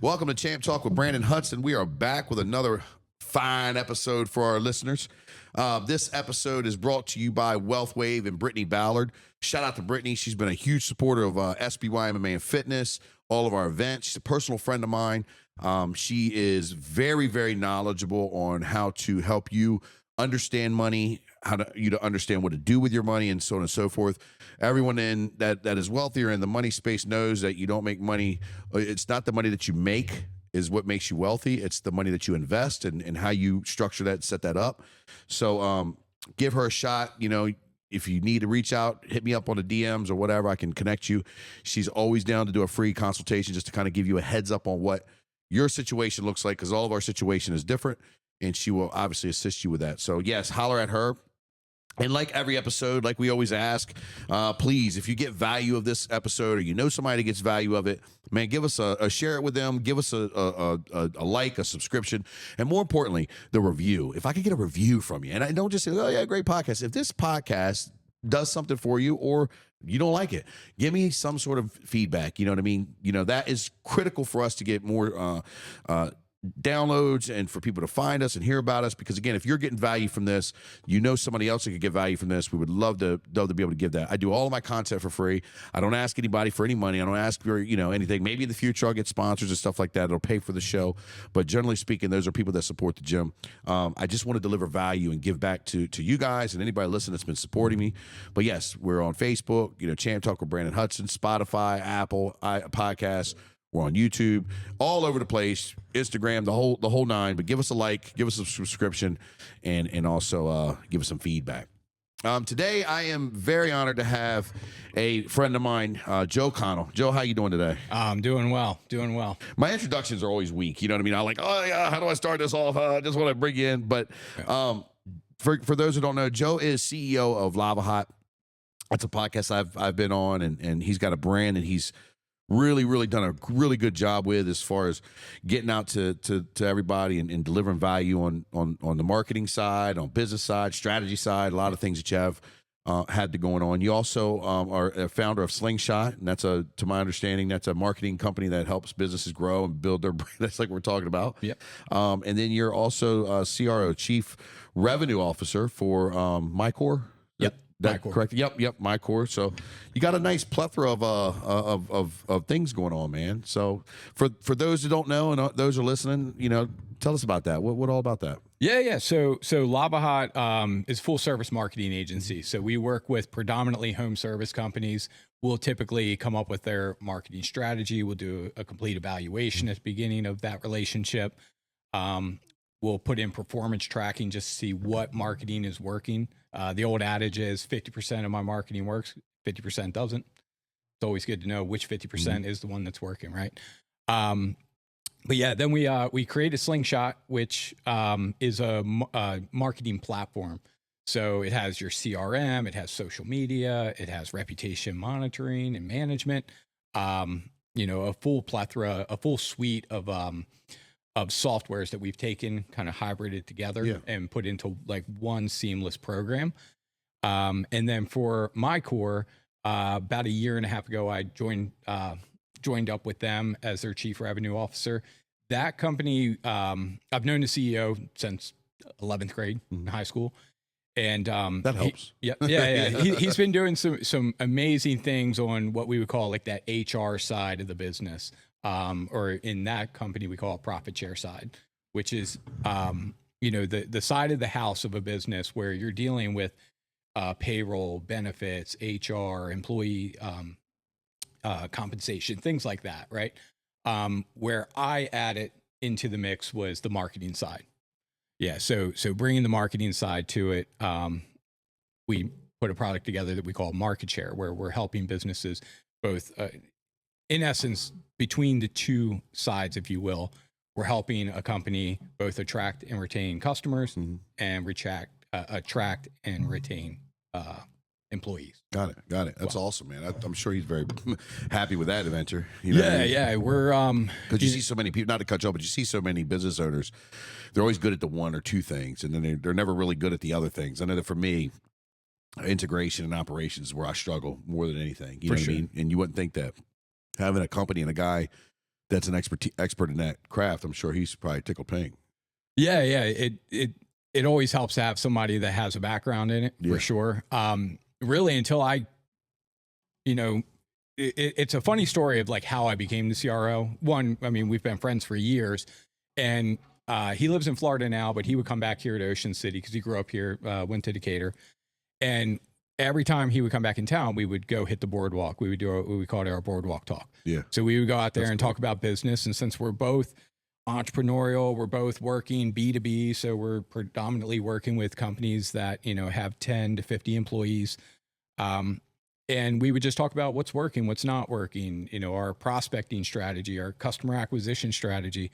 Welcome to Champ Talk with Branden Hudson. We are back with another fine episode for our listeners. This episode is brought to you by Wealth Wave and Brittany Ballard. Shout out to Brittany. She's been a huge supporter of SBY MMA and Fitness, all of our events. She's a personal friend of mine. She is very, very knowledgeable on how to help you understand money, you to understand what to do with your money, and so on and so forth. Everyone in that is wealthier in the money space knows that you don't make money. It's not the money that you make is what makes you wealthy. It's the money that you invest and how you structure that, set that up. So give her a shot. You know, if you need to reach out, hit me up on the DMs or whatever. I can connect you. She's always down to do a free consultation just to kind of give you a heads up on what your situation looks like, because all of our situation is different, and she will obviously assist you with that. So yes, holler at her. And like every episode, like we always ask, please, if you get value of this episode or you know somebody that gets value of it, man, give us a share it with them. Give us a like, a subscription, and more importantly, the review. If I could get a review from you, and I don't just say, oh yeah, great podcast. If this podcast does something for you or you don't like it, give me some sort of feedback. You know what I mean? You know, that is critical for us to get more downloads and for people to find us and hear about us, because again, if you're getting value from this, you know somebody else that could get value from this. We would love to be able to give that. I do all of my content for free. I don't ask anybody for any money. I don't ask for anything. Maybe in the future I'll get sponsors and stuff like that. It'll pay for the show, but generally speaking, those are people that support the gym. I just want to deliver value and give back to you guys and anybody listening that's been supporting me. But yes, we're on Facebook, Champ Talk with Branden Hudson, Spotify, Apple Podcasts. We're on YouTube, all over the place, Instagram, the whole nine. But give us a like, give us a subscription, and also give us some feedback. Today, I am very honored to have a friend of mine, Joe Connell. Joe, how you doing today? I'm doing well, My introductions are always weak. You know what I mean? I'm like, oh yeah, how do I start this off? I just want to bring you in. But for those who don't know, Joe is CEO of LavaHot. That's a podcast I've been on, and he's got a brand, and he's really done a really good job with as far as getting out to everybody and delivering value on the marketing side, on business side, strategy side, a lot of things that you have had to going on. You also are a founder of Slingshot, and to my understanding, that's a marketing company that helps businesses grow and build their brand. That's like we're talking about. Yep. And then you're also CRO, Chief Revenue Officer for MyCore. Yep. That MyCore. Correct? Yep. MyCore. So you got a nice plethora of things going on, man. So for those who don't know and those who are listening, tell us about that. What all about that? Yeah. So LavaHot is a full service marketing agency. So we work with predominantly home service companies. We'll typically come up with their marketing strategy. We'll do a complete evaluation at the beginning of that relationship. We'll put in performance tracking just to see what marketing is working. The old adage is 50% of my marketing works, 50% doesn't. It's always good to know which 50% is the one that's working, right? But yeah, then we create a Slingshot, which is a marketing platform. So it has your CRM, it has social media, it has reputation monitoring and management. A full plethora, a full suite of softwares that we've taken, kind of hybrided together and put into like one seamless program. And then for MyCore, about a year and a half ago, I joined up with them as their chief revenue officer. That company, I've known the CEO since 11th grade in high school. And that helps. He's been doing some amazing things on what we would call like that HR side of the business. Or in that company, we call it profit share side, which is, the side of the house of a business where you're dealing with payroll, benefits, HR, employee compensation, things like that, right? Where I added into the mix was the marketing side. Yeah, so bringing the marketing side to it, we put a product together that we call Market Share, where we're helping businesses both, in essence, between the two sides, if you will. We're helping a company both attract and retain customers and attract and retain employees. Got it. That's awesome, man. I'm sure he's very happy with that adventure. Yeah. We're because you see so many people. Not to cut you off, but you see so many business owners. They're always good at the one or two things, and then they're never really good at the other things. I know that for me, integration and operations is where I struggle more than anything. You know what I mean? And you wouldn't think that having a company and a guy that's an expert in that craft, I'm sure he's probably tickled pink. Yeah. It always helps to have somebody that has a background in it for sure. Really until I, it's a funny story of like how I became the CRO. One, I mean, we've been friends for years, and he lives in Florida now, but he would come back here to Ocean City because he grew up here, went to Decatur. And every time he would come back in town, we would go hit the boardwalk. We would do what we called our boardwalk talk. Yeah. So we would go out there and talk about business. And since we're both entrepreneurial, we're both working B2B. So we're predominantly working with companies that, have 10 to 50 employees. And we would just talk about what's working, what's not working, our prospecting strategy, our customer acquisition strategy.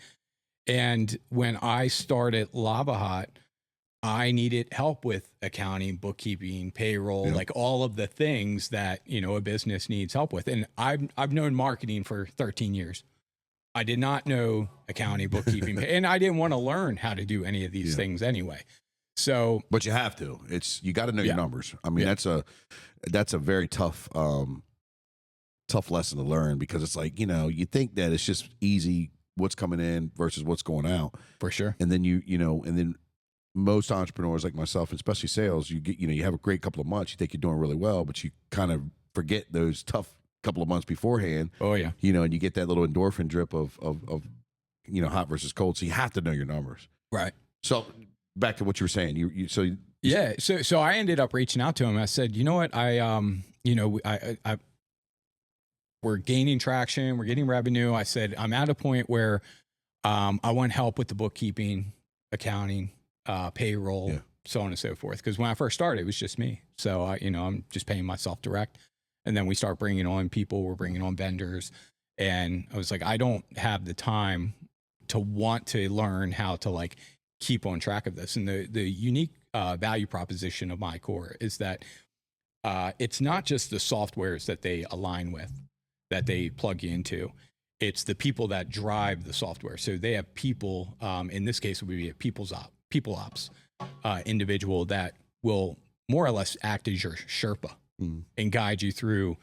And when I started LavaHot, I needed help with accounting, bookkeeping, payroll, like all of the things that, a business needs help with. And I've known marketing for 13 years. I did not know accounting, bookkeeping, and I didn't want to learn how to do any of these things anyway. So, but you have to. You got to know your numbers. I mean, that's a very tough lesson to learn, because it's like, you think that it's just easy what's coming in versus what's going out. For sure. And then and then most entrepreneurs like myself, especially sales, you get, you have a great couple of months, you think you're doing really well, but you kind of forget those tough couple of months beforehand. Oh yeah. And you get that little endorphin drip of hot versus cold. So you have to know your numbers. Right. So back to what you were saying, So I ended up reaching out to him. I said, you know what, we're gaining traction, we're getting revenue. I said, I'm at a point where I want help with the bookkeeping, accounting, payroll, so on and so forth. Because when I first started, it was just me. So I'm just paying myself direct. And then we start bringing on people, we're bringing on vendors. And I was like, I don't have the time to want to learn how to like keep on track of this. And the unique value proposition of MyCore is that it's not just the softwares that they align with, that they plug you into. It's the people that drive the software. So they have people, in this case, it would be a people ops individual that will more or less act as your Sherpa and guide you through,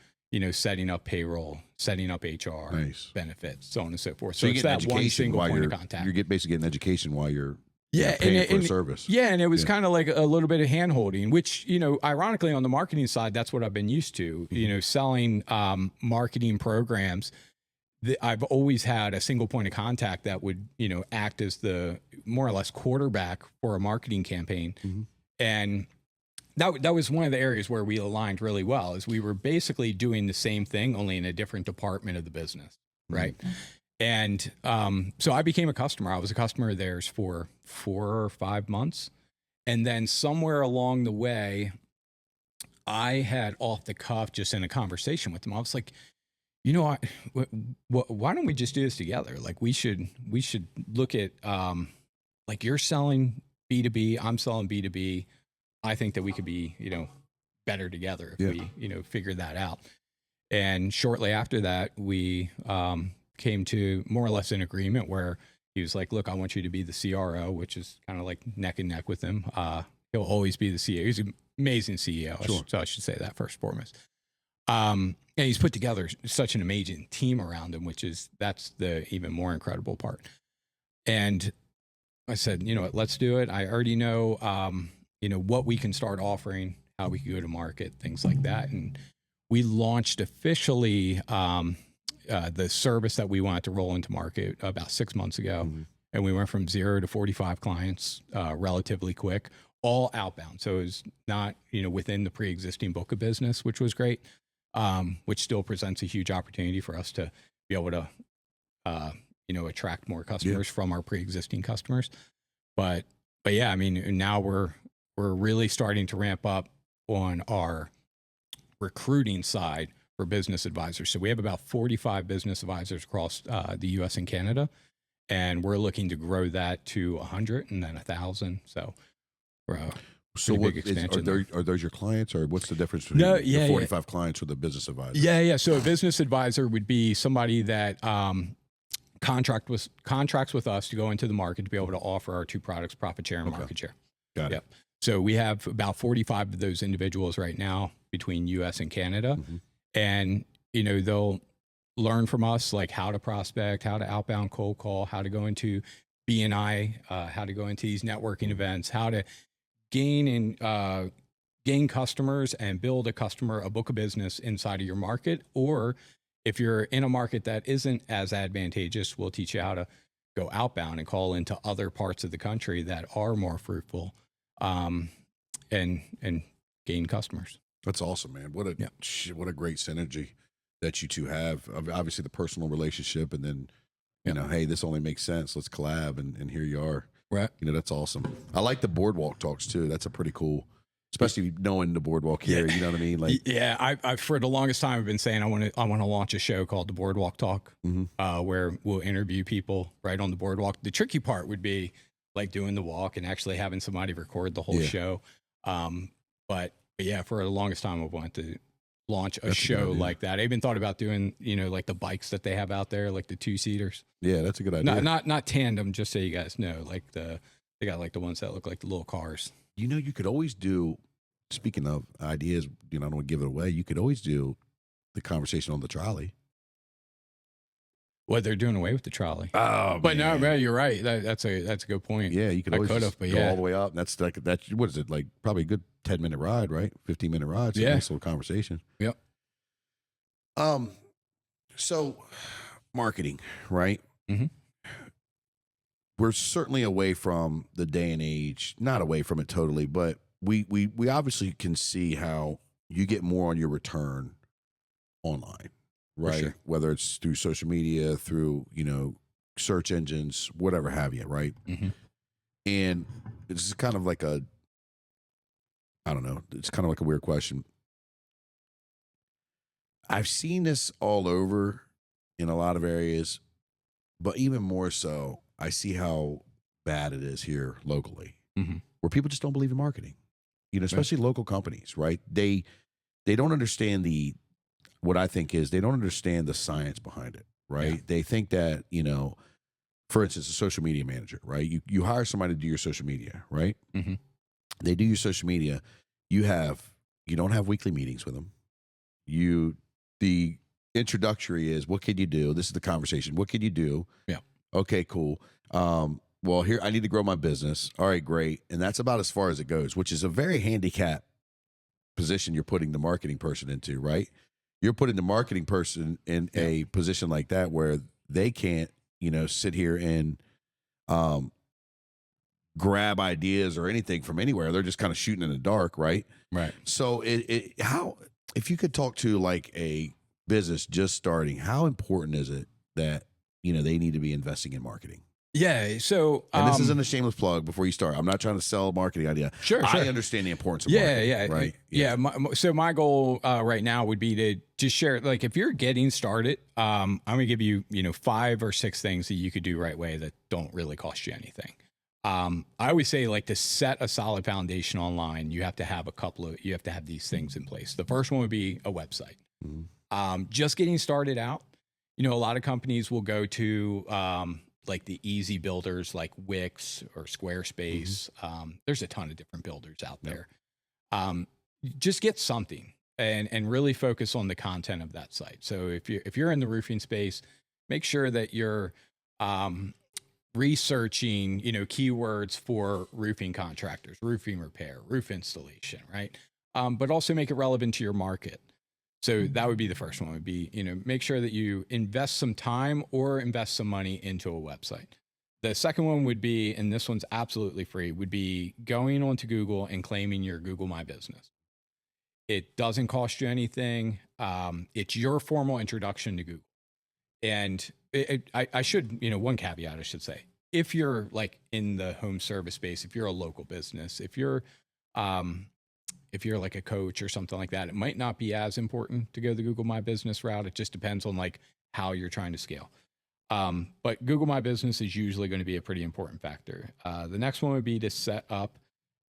setting up payroll, setting up HR, benefits, so on and so forth. So it's that one single point of contact. You're basically getting education while you're Yeah, paying for a service. Yeah, and it was kind of like a little bit of hand holding, which, ironically on the marketing side, that's what I've been used to, selling marketing programs. I've always had a single point of contact that would, act as the more or less quarterback for a marketing campaign. And that was one of the areas where we aligned really well, is we were basically doing the same thing, only in a different department of the business. Right. And so I became a customer. I was a customer of theirs for 4 or 5 months. And then somewhere along the way, I had off the cuff, just in a conversation with them, I was like, why don't we just do this together? Like we should look at, like you're selling B2B, I'm selling B2B. I think that we could be, better together if we, figure that out. And shortly after that, we came to more or less an agreement where he was like, look, I want you to be the CRO, which is kind of like neck and neck with him. He'll always be the CEO. He's an amazing CEO. Sure. So I should say that first and foremost. And he's put together such an amazing team around him, that's the even more incredible part. And I said, let's do it. I already know, what we can start offering, how we can go to market, things like that. And we launched officially the service that we wanted to roll into market about 6 months ago. And we went from 0 to 45 clients relatively quick, all outbound. So it was not, within the pre-existing book of business, which was great, which still presents a huge opportunity for us to be able to, attract more customers from our pre-existing customers. But yeah, I mean, now we're really starting to ramp up on our recruiting side for business advisors. So we have about 45 business advisors across the US and Canada, and we're looking to grow that to 100 and then 1,000. So we're big expansion. Are those your clients, or what's the difference between the 45 clients or the business advisor? Yeah. So a business advisor would be somebody that contracts with us to go into the market to be able to offer our two products, profit share and market share. Got it. So we have about 45 of those individuals right now between US and Canada. And, they'll learn from us, like how to prospect, how to outbound cold call, how to go into BNI, how to go into these networking events, how to gain and gain customers and build a book of business inside of your market. Or if you're in a market that isn't as advantageous, we'll teach you how to go outbound and call into other parts of the country that are more fruitful, and gain customers. That's awesome, man. What a great synergy that you two have. Obviously the personal relationship, and then, you know, hey, this only makes sense. Let's collab, and here you are. Right. You know, that's awesome. I like the boardwalk talks too. That's a pretty cool, especially knowing the boardwalk here. You know what I mean? Like, yeah, I for the longest time I've been saying I want to launch a show called the Boardwalk Talk, where we'll interview people right on the boardwalk. The tricky part would be like doing the walk and actually having somebody record the whole show. But yeah, for the longest time I've wanted to launch a show like that. I even thought about doing, you know, like the bikes that they have out there, like the 2-seaters. Yeah, that's a good idea. Not tandem, just so you guys know, like they got like the ones that look like the little cars. You know, you could always do, speaking of ideas, you know, I don't want to give it away. You could always do the conversation on the trolley. Well, they're doing away with the trolley. Oh, but man. no, you're right. That's a good point. Yeah, you could always go all the way up. And that's like, what is it, like probably a good 10-minute ride, right? 15-minute ride. So nice little conversation. Yep. So marketing, right? Mm-hmm. We're certainly away from the day and age, not away from it totally, but we obviously can see how you get more on your return online, right? Sure. Whether it's through social media, through, you know, search engines, whatever have you, right? Mm-hmm. And it's kind of like I don't know, it's kind of like a weird question. I've seen this all over in a lot of areas, but even more so, I see how bad it is here locally, where people just don't believe in marketing. You know, especially local companies, right? They don't understand what I think is they don't understand the science behind it, right? Yeah. They think that, you know, for instance, a social media manager, right? You hire somebody to do your social media, right? Mm-hmm. They do your social media. You don't have weekly meetings with them. The introductory is, what can you do? This is the conversation. What can you do? Yeah. Okay, cool. Well, here, I need to grow my business. All right, great. And that's about as far as it goes, which is a very handicapped position you're putting the marketing person into, right? You're putting the marketing person in a position like that where they can't, you know, sit here and grab ideas or anything from anywhere. They're just kind of shooting in the dark, right? Right. So if you could talk to like a business just starting, how important is it that, you know, they need to be investing in marketing? Yeah. So, and this isn't a shameless plug before you start. I'm not trying to sell a marketing idea. Sure. I understand the importance of marketing. Right. Yeah. So my goal right now would be to just share, like, if you're getting started, I'm going to give you, 5 or 6 things that you could do right away that don't really cost you anything. I always say, like, to set a solid foundation online, you have to have you have to have these things in place. The first one would be a website. Mm-hmm. Just getting started out, a lot of companies will go to, like the easy builders like Wix or Squarespace. Mm-hmm. There's a ton of different builders out there. Just get something and really focus on the content of that site. So if you're in the roofing space, make sure that you're researching, keywords for roofing contractors, roofing repair, roof installation, right? But also make it relevant to your market. So that would be the first one, would be, make sure that you invest some time or invest some money into a website. The second one would be, and this one's absolutely free, would be going onto Google and claiming your Google My Business. It doesn't cost you anything. It's your formal introduction to Google. And I should, one caveat I should say, if you're like in the home service space, if you're a local business, if you're like a coach or something like that, it might not be as important to go the Google My Business route. It just depends on like how you're trying to scale. But Google My Business is usually going to be a pretty important factor. The next one would be to set up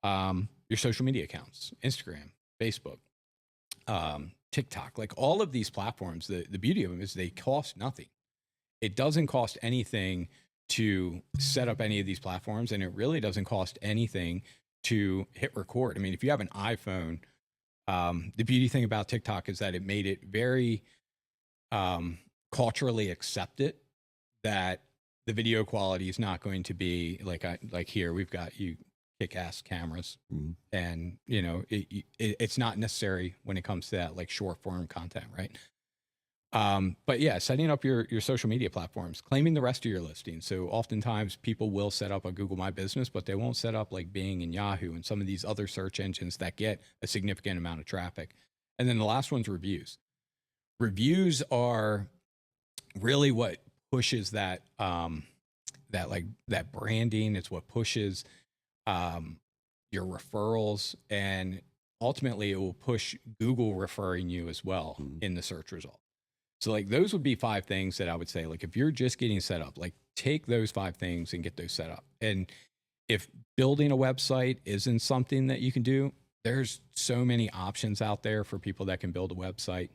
your social media accounts, Instagram, Facebook, TikTok, like all of these platforms. The beauty of them is they cost nothing. It doesn't cost anything to set up any of these platforms, and it really doesn't cost anything to hit record. I mean, if you have an iPhone, the beauty thing about TikTok is that it made it very culturally accept it, that the video quality is not going to be like here we've got you kick-ass cameras, and it's not necessary when it comes to that like short form content, right? But yeah, setting up your social media platforms, claiming the rest of your listings. So oftentimes people will set up a Google My Business, but they won't set up like Bing and Yahoo and some of these other search engines that get a significant amount of traffic. And then the last one's reviews. Reviews are really what pushes that branding. It's what pushes your referrals, and ultimately it will push Google referring you as well in the search result. So like those would be 5 things that I would say, like if you're just getting set up, like take those 5 things and get those set up. And if building a website isn't something that you can do, there's so many options out there for people that can build a website.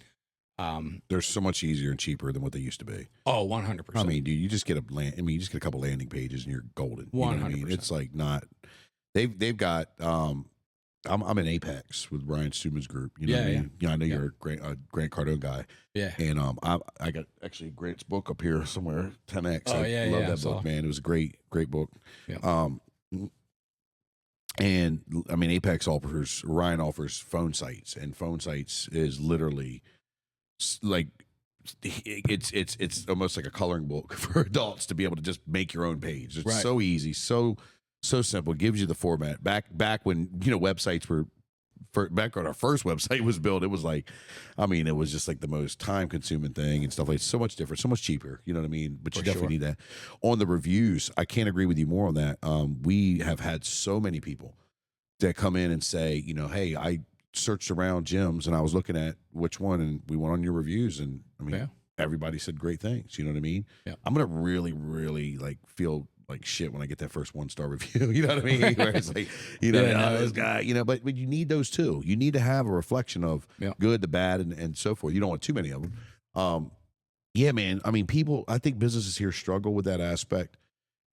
They're so much easier and cheaper than what they used to be. Oh, 100%. I mean, dude, you just get you just get a couple landing pages and you're golden. You know what I mean? It's like not. They've got. I'm in Apex with Brian Stuman's group. You know what I mean? Yeah, I know you're a Grant Cardone guy. Yeah. And I got actually Grant's book up here somewhere. 10X. Oh I love that book, man. It was a great book. Yeah. And I mean, Ryan offers phone sites, and phone sites is literally like it's almost like a coloring book for adults to be able to just make your own page. It's so easy, so simple. It gives you the format. Back when websites were back when our first website was built, it was like, I mean, it was just like the most time consuming thing and stuff like. It's so much different, so much cheaper. You know what I mean? But you definitely need that. On the reviews, I can't agree with you more on that. We have had so many people that come in and say, hey, I searched around gyms and I was looking at which one, and we went on your reviews, and I mean, everybody said great things. You know what I mean? Yeah. I'm gonna really, really like feel like shit when I get that first 1-star review. You know what I mean? Where it's like, this guy, but you need those too. You need to have a reflection of good, the bad, and so forth. You don't want too many of them. Yeah, man. I mean, I think businesses here struggle with that aspect.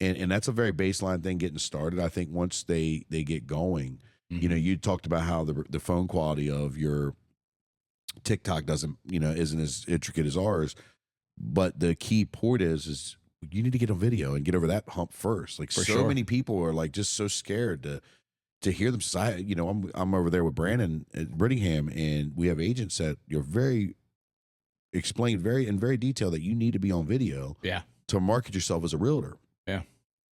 And that's a very baseline thing getting started. I think once they get going, you talked about how the phone quality of your TikTok isn't as intricate as ours, but the key point is you need to get on video and get over that hump first. Like many people are like just so scared to hear them say, I'm over there with Branden at Brittingham, and we have agents that explain in very detail that you need to be on video to market yourself as a realtor. Yeah.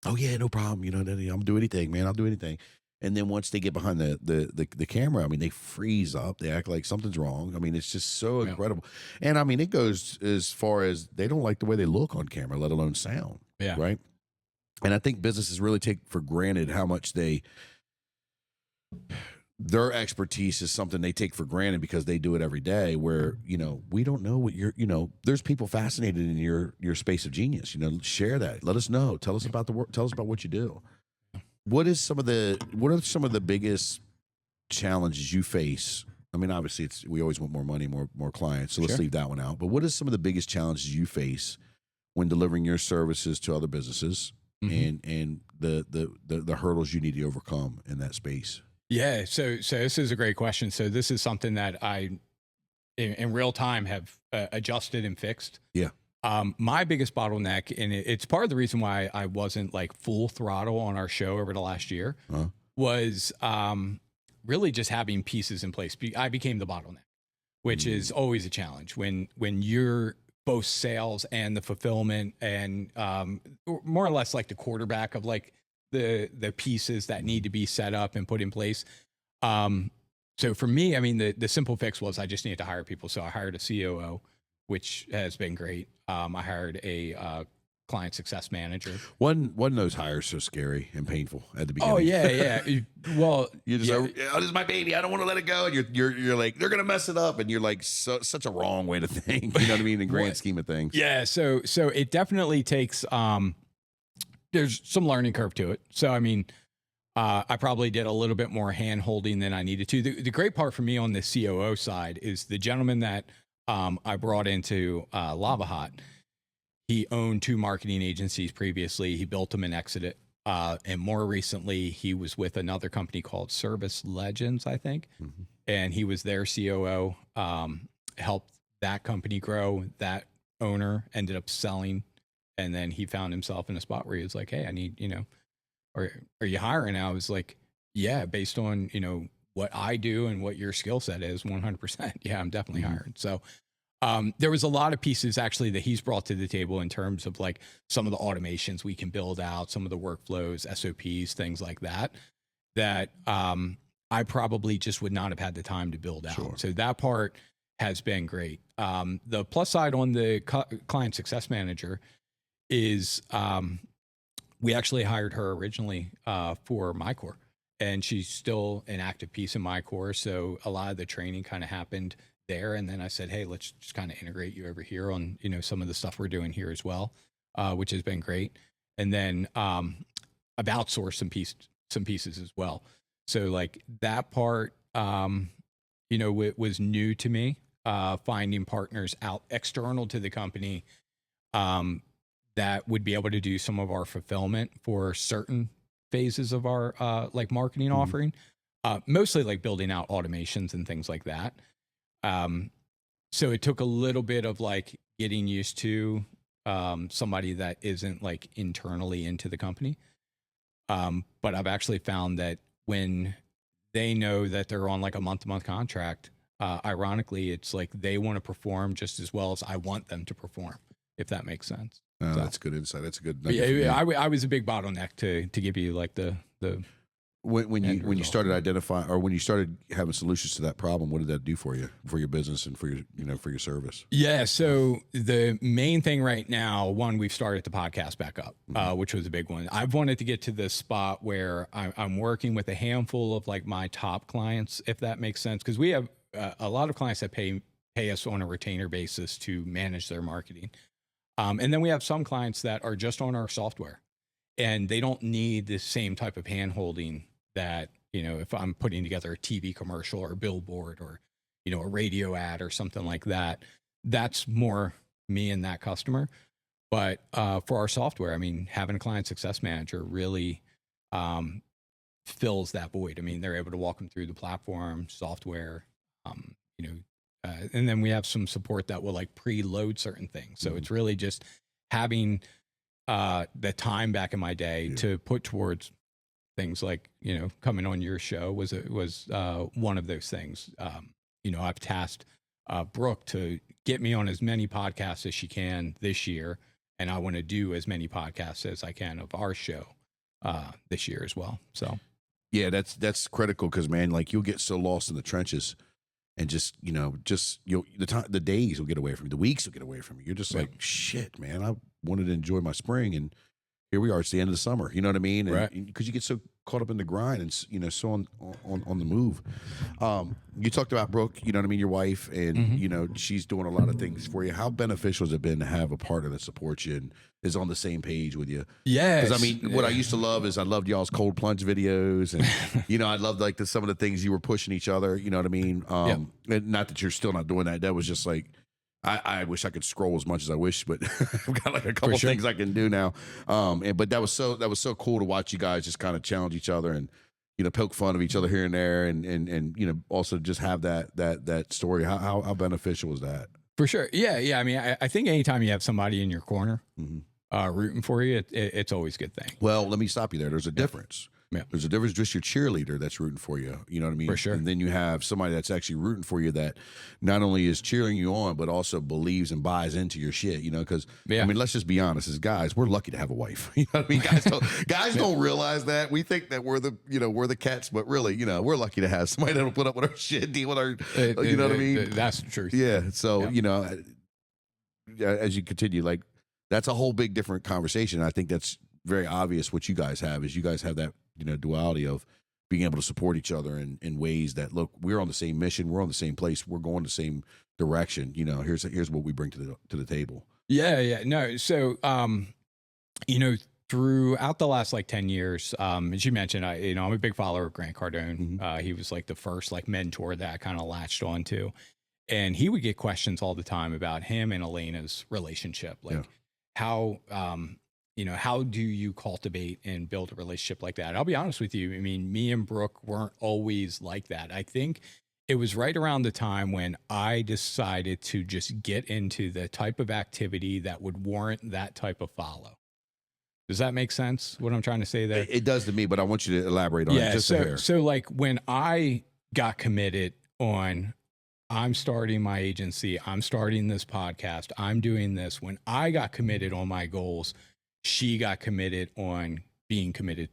Oh yeah, no problem. I'll do anything, man. I'll do anything. And then once they get behind the camera, I mean, they freeze up. They act like something's wrong. I mean, it's just so incredible. And I mean, it goes as far as they don't like the way they look on camera, let alone sound. Yeah. Right. And I think businesses really take for granted how much their expertise is something they take for granted because they do it every day, where, we don't know what there's people fascinated in your space of genius. Share that. Let us know. Tell us about the work. Tell us about what you do. What are some of the biggest challenges you face? I mean, obviously we always want more money, more clients. So let's leave that one out. But what are some of the biggest challenges you face when delivering your services to other businesses, and the hurdles you need to overcome in that space? Yeah. So this is a great question. So this is something that I, in real time, have adjusted and fixed. Yeah. My biggest bottleneck, and it's part of the reason why I wasn't like full throttle on our show over the last year, was really just having pieces in place. I became the bottleneck, which is always a challenge when you're both sales and the fulfillment and more or less like the quarterback of like the pieces that need to be set up and put in place. So for me, I mean, the simple fix was I just needed to hire people. So I hired a COO, which has been great. I hired a client success manager. One of those hires so scary and painful at the beginning. Oh yeah. Well, you just say, oh, this is my baby. I don't want to let it go. And you're like, they're gonna mess it up, and you're like, such a wrong way to think. You know what I mean? In grand scheme of things. Yeah. So it definitely takes. There's some learning curve to it. So I mean, I probably did a little bit more hand holding than I needed to. The great part for me on the COO side is the gentleman that I brought into LavaHot. He owned 2 marketing agencies previously. He built them and exited. And more recently, he was with another company called Service Legends, I think. And he was their COO, helped that company grow. That owner ended up selling, and then he found himself in a spot where he was like, hey, I need, are you hiring? And I was like, yeah, based on, what I do and what your skill set is, 100%. Yeah, I'm definitely hiring. So there was a lot of pieces actually that he's brought to the table in terms of like some of the automations we can build out, some of the workflows, SOPs, things like that, that I probably just would not have had the time to build out. Sure. So that part has been great. The plus side on the client success manager is we actually hired her originally for MyCore, and she's still an active piece in MyCore. So a lot of the training kind of happened there. And then I said, hey, let's just kind of integrate you over here on, some of the stuff we're doing here as well, which has been great. And then I've outsourced some pieces as well. So like that part, it was new to me, finding partners out external to the company that would be able to do some of our fulfillment for certain phases of our like marketing offering, mostly like building out automations and things like that. So it took a little bit of like getting used to somebody that isn't like internally into the company. But I've actually found that when they know that they're on like a month-to-month contract, ironically, it's like they want to perform just as well as I want them to perform, if that makes sense. Oh, So that's good insight. That's a good. yeah, I was a big bottleneck to give you like the when you result. started identifying, or when you started having solutions to that problem, what did that do for you, for your business and for your for your service? Yeah. So the main thing right now, one, we've started the podcast back up, which was a big one. I've wanted to get to this spot where I'm working with a handful of like my top clients, if that makes sense, because we have a lot of clients that pay us on a retainer basis to manage their marketing. And then we have some clients that are just on our software, and they don't need the same type of hand-holding that, if I'm putting together a TV commercial or a billboard or, a radio ad or something like that, that's more me and that customer. But for our software, I mean, having a client success manager really fills that void. I mean, they're able to walk them through the platform, software, and then we have some support that will like preload certain things. So it's really just having the time back in my day to put towards things like, coming on your show was one of those things. I've tasked Brooke to get me on as many podcasts as she can this year, and I want to do as many podcasts as I can of our show this year as well. So yeah, that's critical, because man, like you'll get so lost in the trenches. And the days will get away from you. The weeks will get away from you. You're just like, shit, man, I wanted to enjoy my spring, and here we are. It's the end of the summer. You know what I mean? And, right. Because you get so caught up in the grind and, so on the move. You talked about Brooke, you know what I mean, your wife, and, she's doing a lot of things for you. How beneficial has it been to have a partner that supports you and is on the same page with you? Yeah. Because, I mean, what I used to love is I loved y'all's cold plunge videos, and, I loved like some of the things you were pushing each other, you know what I mean? And not that you're still not doing that. That was just like, I wish I could scroll as much as I wish, but I've got like a couple things I can do now. But that was so cool to watch you guys just kind of challenge each other and, poke fun of each other here and there, and also just have that story. How beneficial was that? For sure. Yeah. I mean, I think anytime you have somebody in your corner rooting for you, it's always a good thing. Well, let me stop you there. There's a difference. Yeah. There's a difference, just your cheerleader that's rooting for you. You know what I mean? For sure. And then you have somebody that's actually rooting for you that not only is cheering you on, but also believes and buys into your shit, because, I mean, let's just be honest, as guys, we're lucky to have a wife. You know what I mean? Guys don't realize that. We think that we're the cats, but really, we're lucky to have somebody that'll put up with our shit, deal with our, you know what I mean? That's the truth. Yeah. So, as you continue, like, that's a whole big different conversation. I think that's very obvious. What you guys have is that, duality of being able to support each other in ways that, look, we're on the same mission, we're on the same place, we're going the same direction. Here's what we bring to the table. Yeah. No. So, throughout the last like 10 years, as you mentioned, I'm a big follower of Grant Cardone. He was like the first like mentor that I kind of latched onto, and he would get questions all the time about him and Elena's relationship, like how do you cultivate and build a relationship like that? I'll be honest with you. I mean, me and Brooke weren't always like that. I think it was right around the time when I decided to just get into the type of activity that would warrant that type of follow. Does that make sense? What I'm trying to say there? It does to me, but I want you to elaborate on it just a hair. So like when I got committed on, I'm starting my agency, I'm starting this podcast, I'm doing this. When I got committed on my goals, she got committed on being committed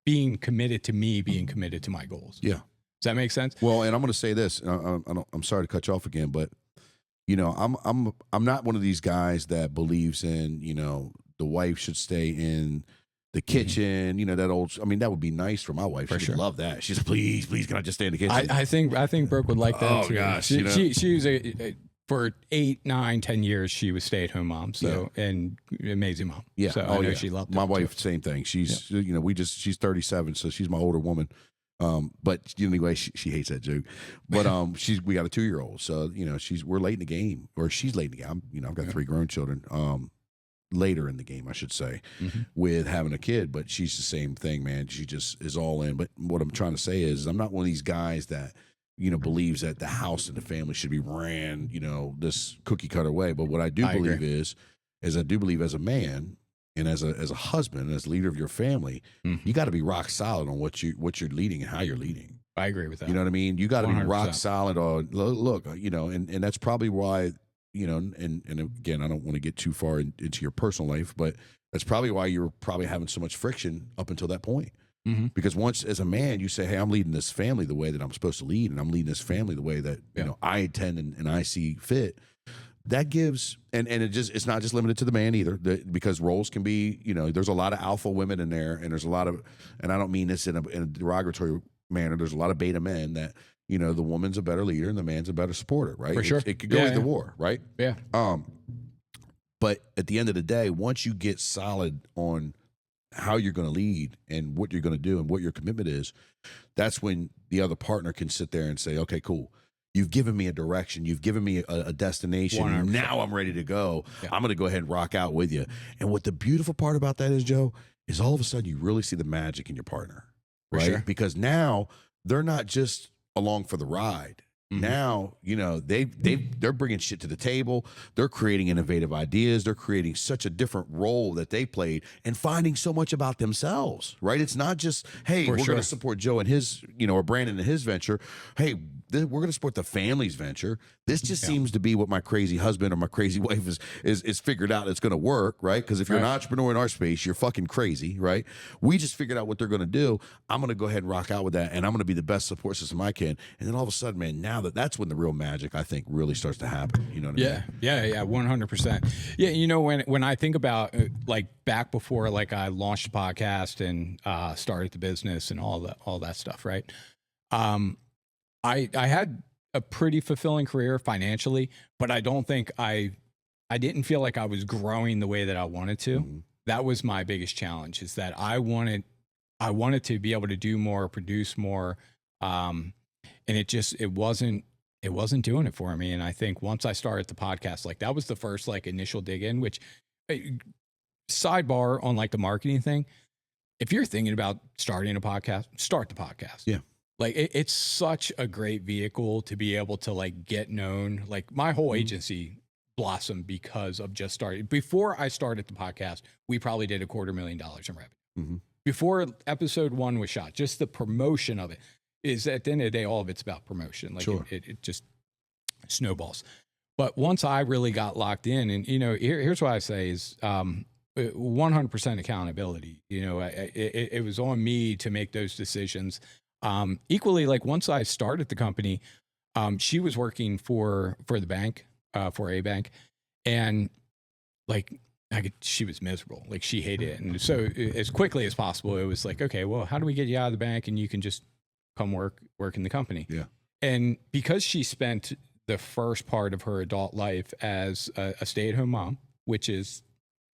to me, being committed to my goals. Yeah. Does that make sense? Well, and I'm going to say this. I'm sorry to cut you off again, but you know, I'm not one of these guys that believes in, you know, the wife should stay in the kitchen. You know, that old. I mean, that would be nice for my wife. She would love that. She's like, please, can I just stay in the kitchen? I think Brooke would like that too. Gosh, she was for 8, 9, 10 years, she was stay-at-home mom. So and amazing mom. Yeah. So I know she loved it. My wife, same thing. She's you know, she's 37, so she's my older woman. But anyway, she hates that joke. But we got a 2-year-old, so you know we're late in the game, or she's late in the game. I've got 3 grown children. Later in the game, I should say, with having a kid. But she's the same thing, man. She just is all in. But what I'm trying to say is, I'm not one of these guys that believes that the house and the family should be ran this cookie cutter way. But what I do believe is I do believe as a man. And as a husband, as leader of your family, you got to be rock solid on what you're leading and how you're leading. I agree with that. You know what I mean? You got to be 100%. rock solid on look, and that's probably why, and again, I don't want to get too far into your personal life, but that's probably why you're probably having so much friction up until that point. Because once as a man, you say, hey, I'm leading this family the way that I'm supposed to lead, and I'm leading this family the way that I intend and I see fit. That gives, and it's not just limited to the man either, because roles can be, there's a lot of alpha women in there, and there's a lot of, and I don't mean this in a derogatory manner, there's a lot of beta men that, the woman's a better leader and the man's a better supporter, right? For sure. It could go either war, right? Yeah. But at the end of the day, once you get solid on how you're going to lead and what you're going to do and what your commitment is, that's when the other partner can sit there and say, okay, cool. You've given me a direction. You've given me a destination. 100%. Now I'm ready to go. Yeah. I'm going to go ahead and rock out with you. And what the beautiful part about that is, Joe, is all of a sudden you really see the magic in your partner, right? Sure. Because now they're not just along for the ride. Now, they're bringing shit to the table. They're creating innovative ideas. They're creating such a different role that they played and finding so much about themselves, right? It's not just, hey, we're going to support Joe and his, or Branden and his venture. Hey, we're going to support the family's venture. This just seems to be what my crazy husband or my crazy wife is figured out it's going to work, right? Because if you're an entrepreneur in our space, you're fucking crazy, right? We just figured out what they're going to do. I'm going to go ahead and rock out with that, and I'm going to be the best support system I can. And then all of a sudden, man, now that's when the real magic, I think, really starts to happen. You know what I mean? Yeah, 100%. Yeah, when I think about like back before like I launched a podcast and started the business and all that stuff, right? I had a pretty fulfilling career financially, but I don't think I didn't feel like I was growing the way that I wanted to. That was my biggest challenge, is that I wanted to be able to do more, produce more, and it wasn't doing it for me. And I think once I started the podcast, like that was the first like initial dig in, which sidebar on like the marketing thing. If you're thinking about starting a podcast, start the podcast. Yeah. Like it's such a great vehicle to be able to like get known. Like my whole agency blossomed because of just starting. Before I started the podcast, we probably did $250,000 in revenue. Before episode 1 was shot, just the promotion of it is, at the end of the day, all of it's about promotion. Like it just snowballs. But once I really got locked in, and here's what I say is 100% accountability. It was on me to make those decisions. Equally, like once I started the company, she was working for the bank, for a bank, and like she was miserable. Like she hated it. And so as quickly as possible, it was like, okay, well, how do we get you out of the bank and you can just come work in the company? Yeah. And because she spent the first part of her adult life as a stay-at-home mom, which is,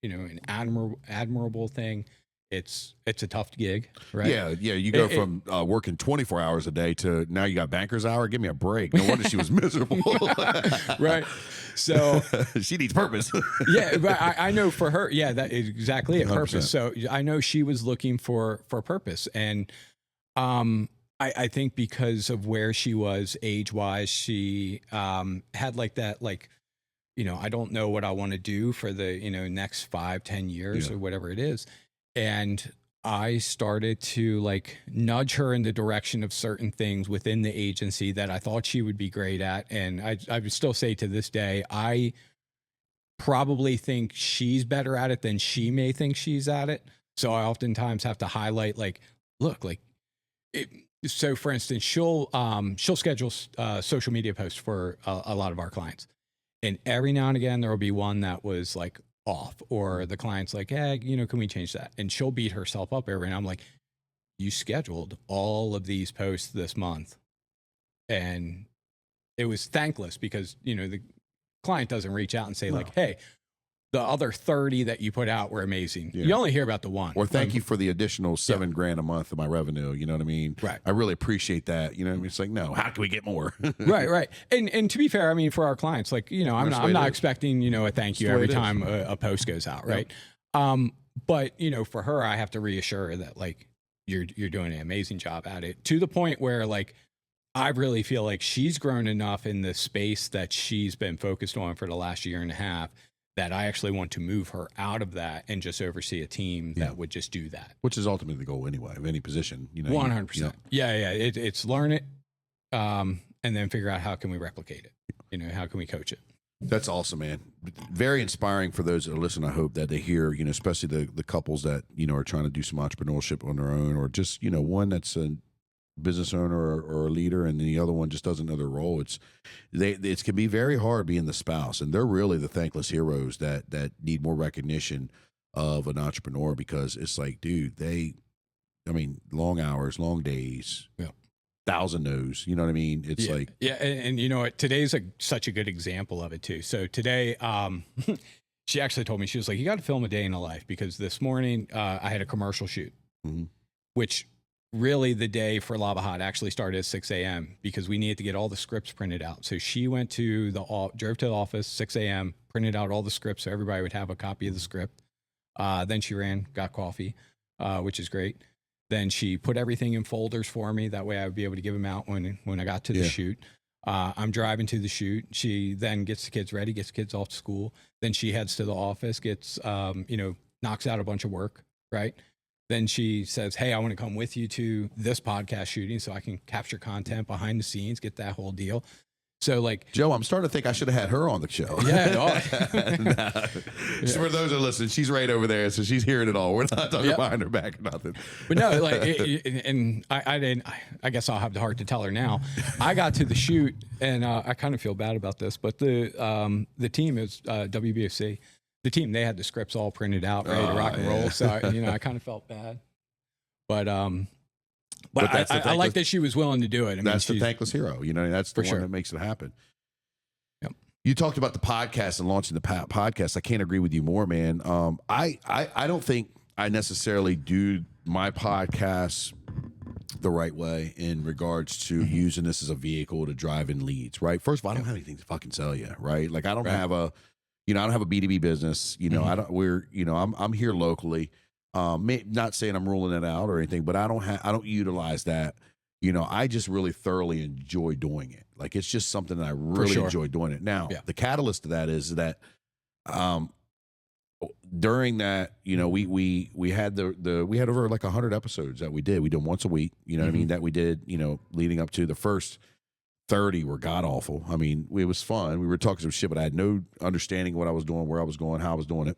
an admirable thing. It's a tough gig, right? Yeah. You go from working 24 hours a day to now you got banker's hour. Give me a break. No wonder she was miserable. Right. So she needs purpose. Yeah, but I know for her, that is exactly it, 100%. purpose. So I know she was looking for purpose, and I think because of where she was age wise, she had like that, like, I don't know what I want to do for the, next 5-10 years or whatever it is. And I started to like nudge her in the direction of certain things within the agency that I thought she would be great at. And I would still say to this day, I probably think she's better at it than she may think she's at it. So I oftentimes have to highlight, like, look, like it. So for instance, she'll schedule social media posts for a lot of our clients. And every now and again, there will be one that was like off, or the client's like, hey, can we change that? And she'll beat herself up every now. I'm like, you scheduled all of these posts this month. And it was thankless because, the client doesn't reach out and say like, hey, the other 30 that you put out were amazing. You only hear about the one. Or thank you for the additional $7,000 a month of my revenue. You know what I mean? Right. I really appreciate that. You know what I mean? It's like, no, how can we get more? Right. And to be fair, I mean, for our clients, like, I'm not expecting, a thank you every time a post goes out. Right. But, for her, I have to reassure her that like, you're doing an amazing job at it, to the point where like, I really feel like she's grown enough in the space that she's been focused on for the last year and a half, that I actually want to move her out of that and just oversee a team that would just do that. Which is ultimately the goal anyway, of any position. 100%. Yeah. It's learn it and then figure out how can we replicate it? How can we coach it? That's awesome, man. Very inspiring for those that are listening. I hope that they hear, especially the couples that, are trying to do some entrepreneurship on their own, or just, one that's a business owner or a leader, and the other one just doesn't know their role. It can be very hard being the spouse, and they're really the thankless heroes that need more recognition of an entrepreneur, because it's like, dude, long hours, long days, 1,000 no's, you know what I mean? It's like, and you know what, today's such a good example of it too. So today, she actually told me, she was like, you got to film a day in a life, because this morning I had a commercial shoot, which really the day for LavaHot actually started at 6 a.m. because we needed to get all the scripts printed out. So she went to drove to the office, 6 a.m., printed out all the scripts so everybody would have a copy of the script. Then she got coffee, which is great. Then she put everything in folders for me. That way I would be able to give them out when I got to the shoot. I'm driving to the shoot. She then gets the kids ready, gets the kids off to school. Then she heads to the office, gets, knocks out a bunch of work, right? Then she says, hey, I want to come with you to this podcast shooting so I can capture content behind the scenes, get that whole deal. So like, Joe, I'm starting to think I should have had her on the show. Yeah. So for those that listen, she's right over there, so she's hearing it all. We're not talking behind her back or nothing. But no, like, I didn't. I guess I'll have the heart to tell her now. I got to the shoot, and I kind of feel bad about this, but the team is WBFC. The team, they had the scripts all printed out, ready to rock and roll. So I kind of felt bad, but I like that she was willing to do it. I mean, that's the thankless hero. That's the one that makes it happen. Yep. You talked about the podcast and launching the podcast. I can't agree with you more, man. I don't think I necessarily do my podcast the right way in regards to using this as a vehicle to drive in leads, right? First of all, I don't have anything to fucking sell you, right? Like I don't have a I don't have a B2B business. I'm here locally. Not saying I'm ruling it out or anything, but I don't utilize that. I just really thoroughly enjoy doing it. Like it's just something that I really enjoy doing it. Now, the catalyst to that is that during that, we had we had over like 100 episodes that we did. We did once a week, what I mean, that we did, leading up to the first 30 were god awful. I mean, it was fun. We were talking some shit, but I had no understanding of what I was doing, where I was going, how I was doing it.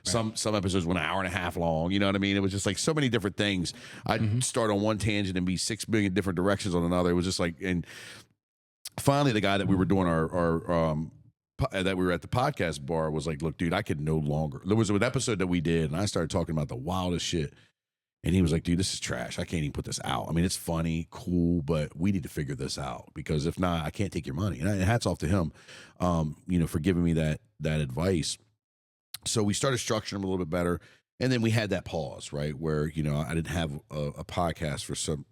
Right. Some episodes went an hour and a half long. You know what I mean? It was just like so many different things. I'd start on one tangent and be 6 million different directions on another. It was just like, and finally the guy that we were doing that we were at the podcast bar was like, look, dude, I could no longer. There was an episode that we did, and I started talking about the wildest shit. And he was like, dude, this is trash. I can't even put this out. I mean, it's funny, cool, but we need to figure this out, because if not, I can't take your money. And hats off to him, for giving me that advice. So we started structuring them a little bit better. And then we had that pause, right, where, I didn't have a podcast for some,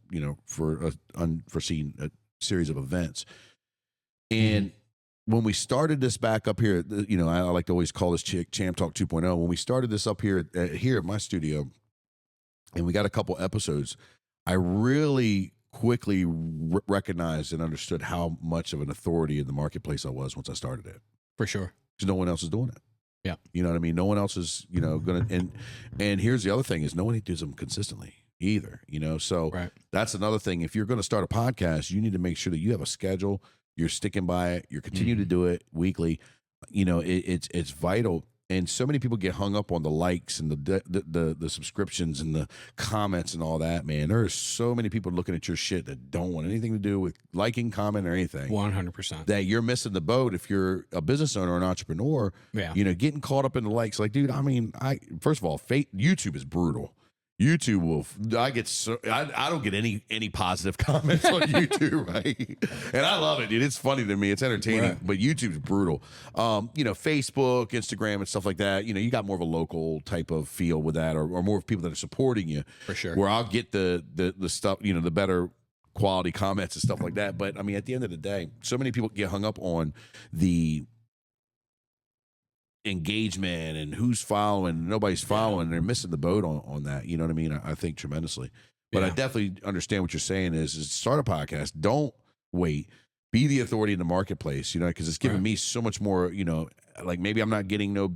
for an unforeseen series of events. And when we started this back up here, I like to always call this Champ Talk 2.0. When we started this up here at my studio, and we got a couple episodes, I really quickly recognized and understood how much of an authority in the marketplace I was once I started it. For sure. Because no one else is doing it. Yeah. You know what I mean? No one else is, going to, and here's the other thing is no one does them consistently either, So Right. that's another thing. If you're going to start a podcast, you need to make sure that you have a schedule, you're sticking by it, you're continuing to do it weekly. It's vital. And so many people get hung up on the likes and the subscriptions and the comments and all that, man. There are so many people looking at your shit that don't want anything to do with liking, comment, or anything. 100%. That you're missing the boat if you're a business owner or an entrepreneur. Yeah. Getting caught up in the likes. Like, dude, I mean, first of all, YouTube is brutal. YouTube I don't get any positive comments on YouTube, right? And I love it, dude. It's funny to me. It's entertaining, Right. but YouTube's brutal. Facebook, Instagram, and stuff like that. You got more of a local type of feel with that, or more of people that are supporting you. For sure. Where I'll get the stuff, the better quality comments and stuff like that. But I mean, at the end of the day, so many people get hung up on the engagement and who's following, nobody's following, and they're missing the boat on that. You know what I mean? I think tremendously. But I definitely understand what you're saying is start a podcast. Don't wait. Be the authority in the marketplace, because it's giving me so much more, like maybe I'm not getting no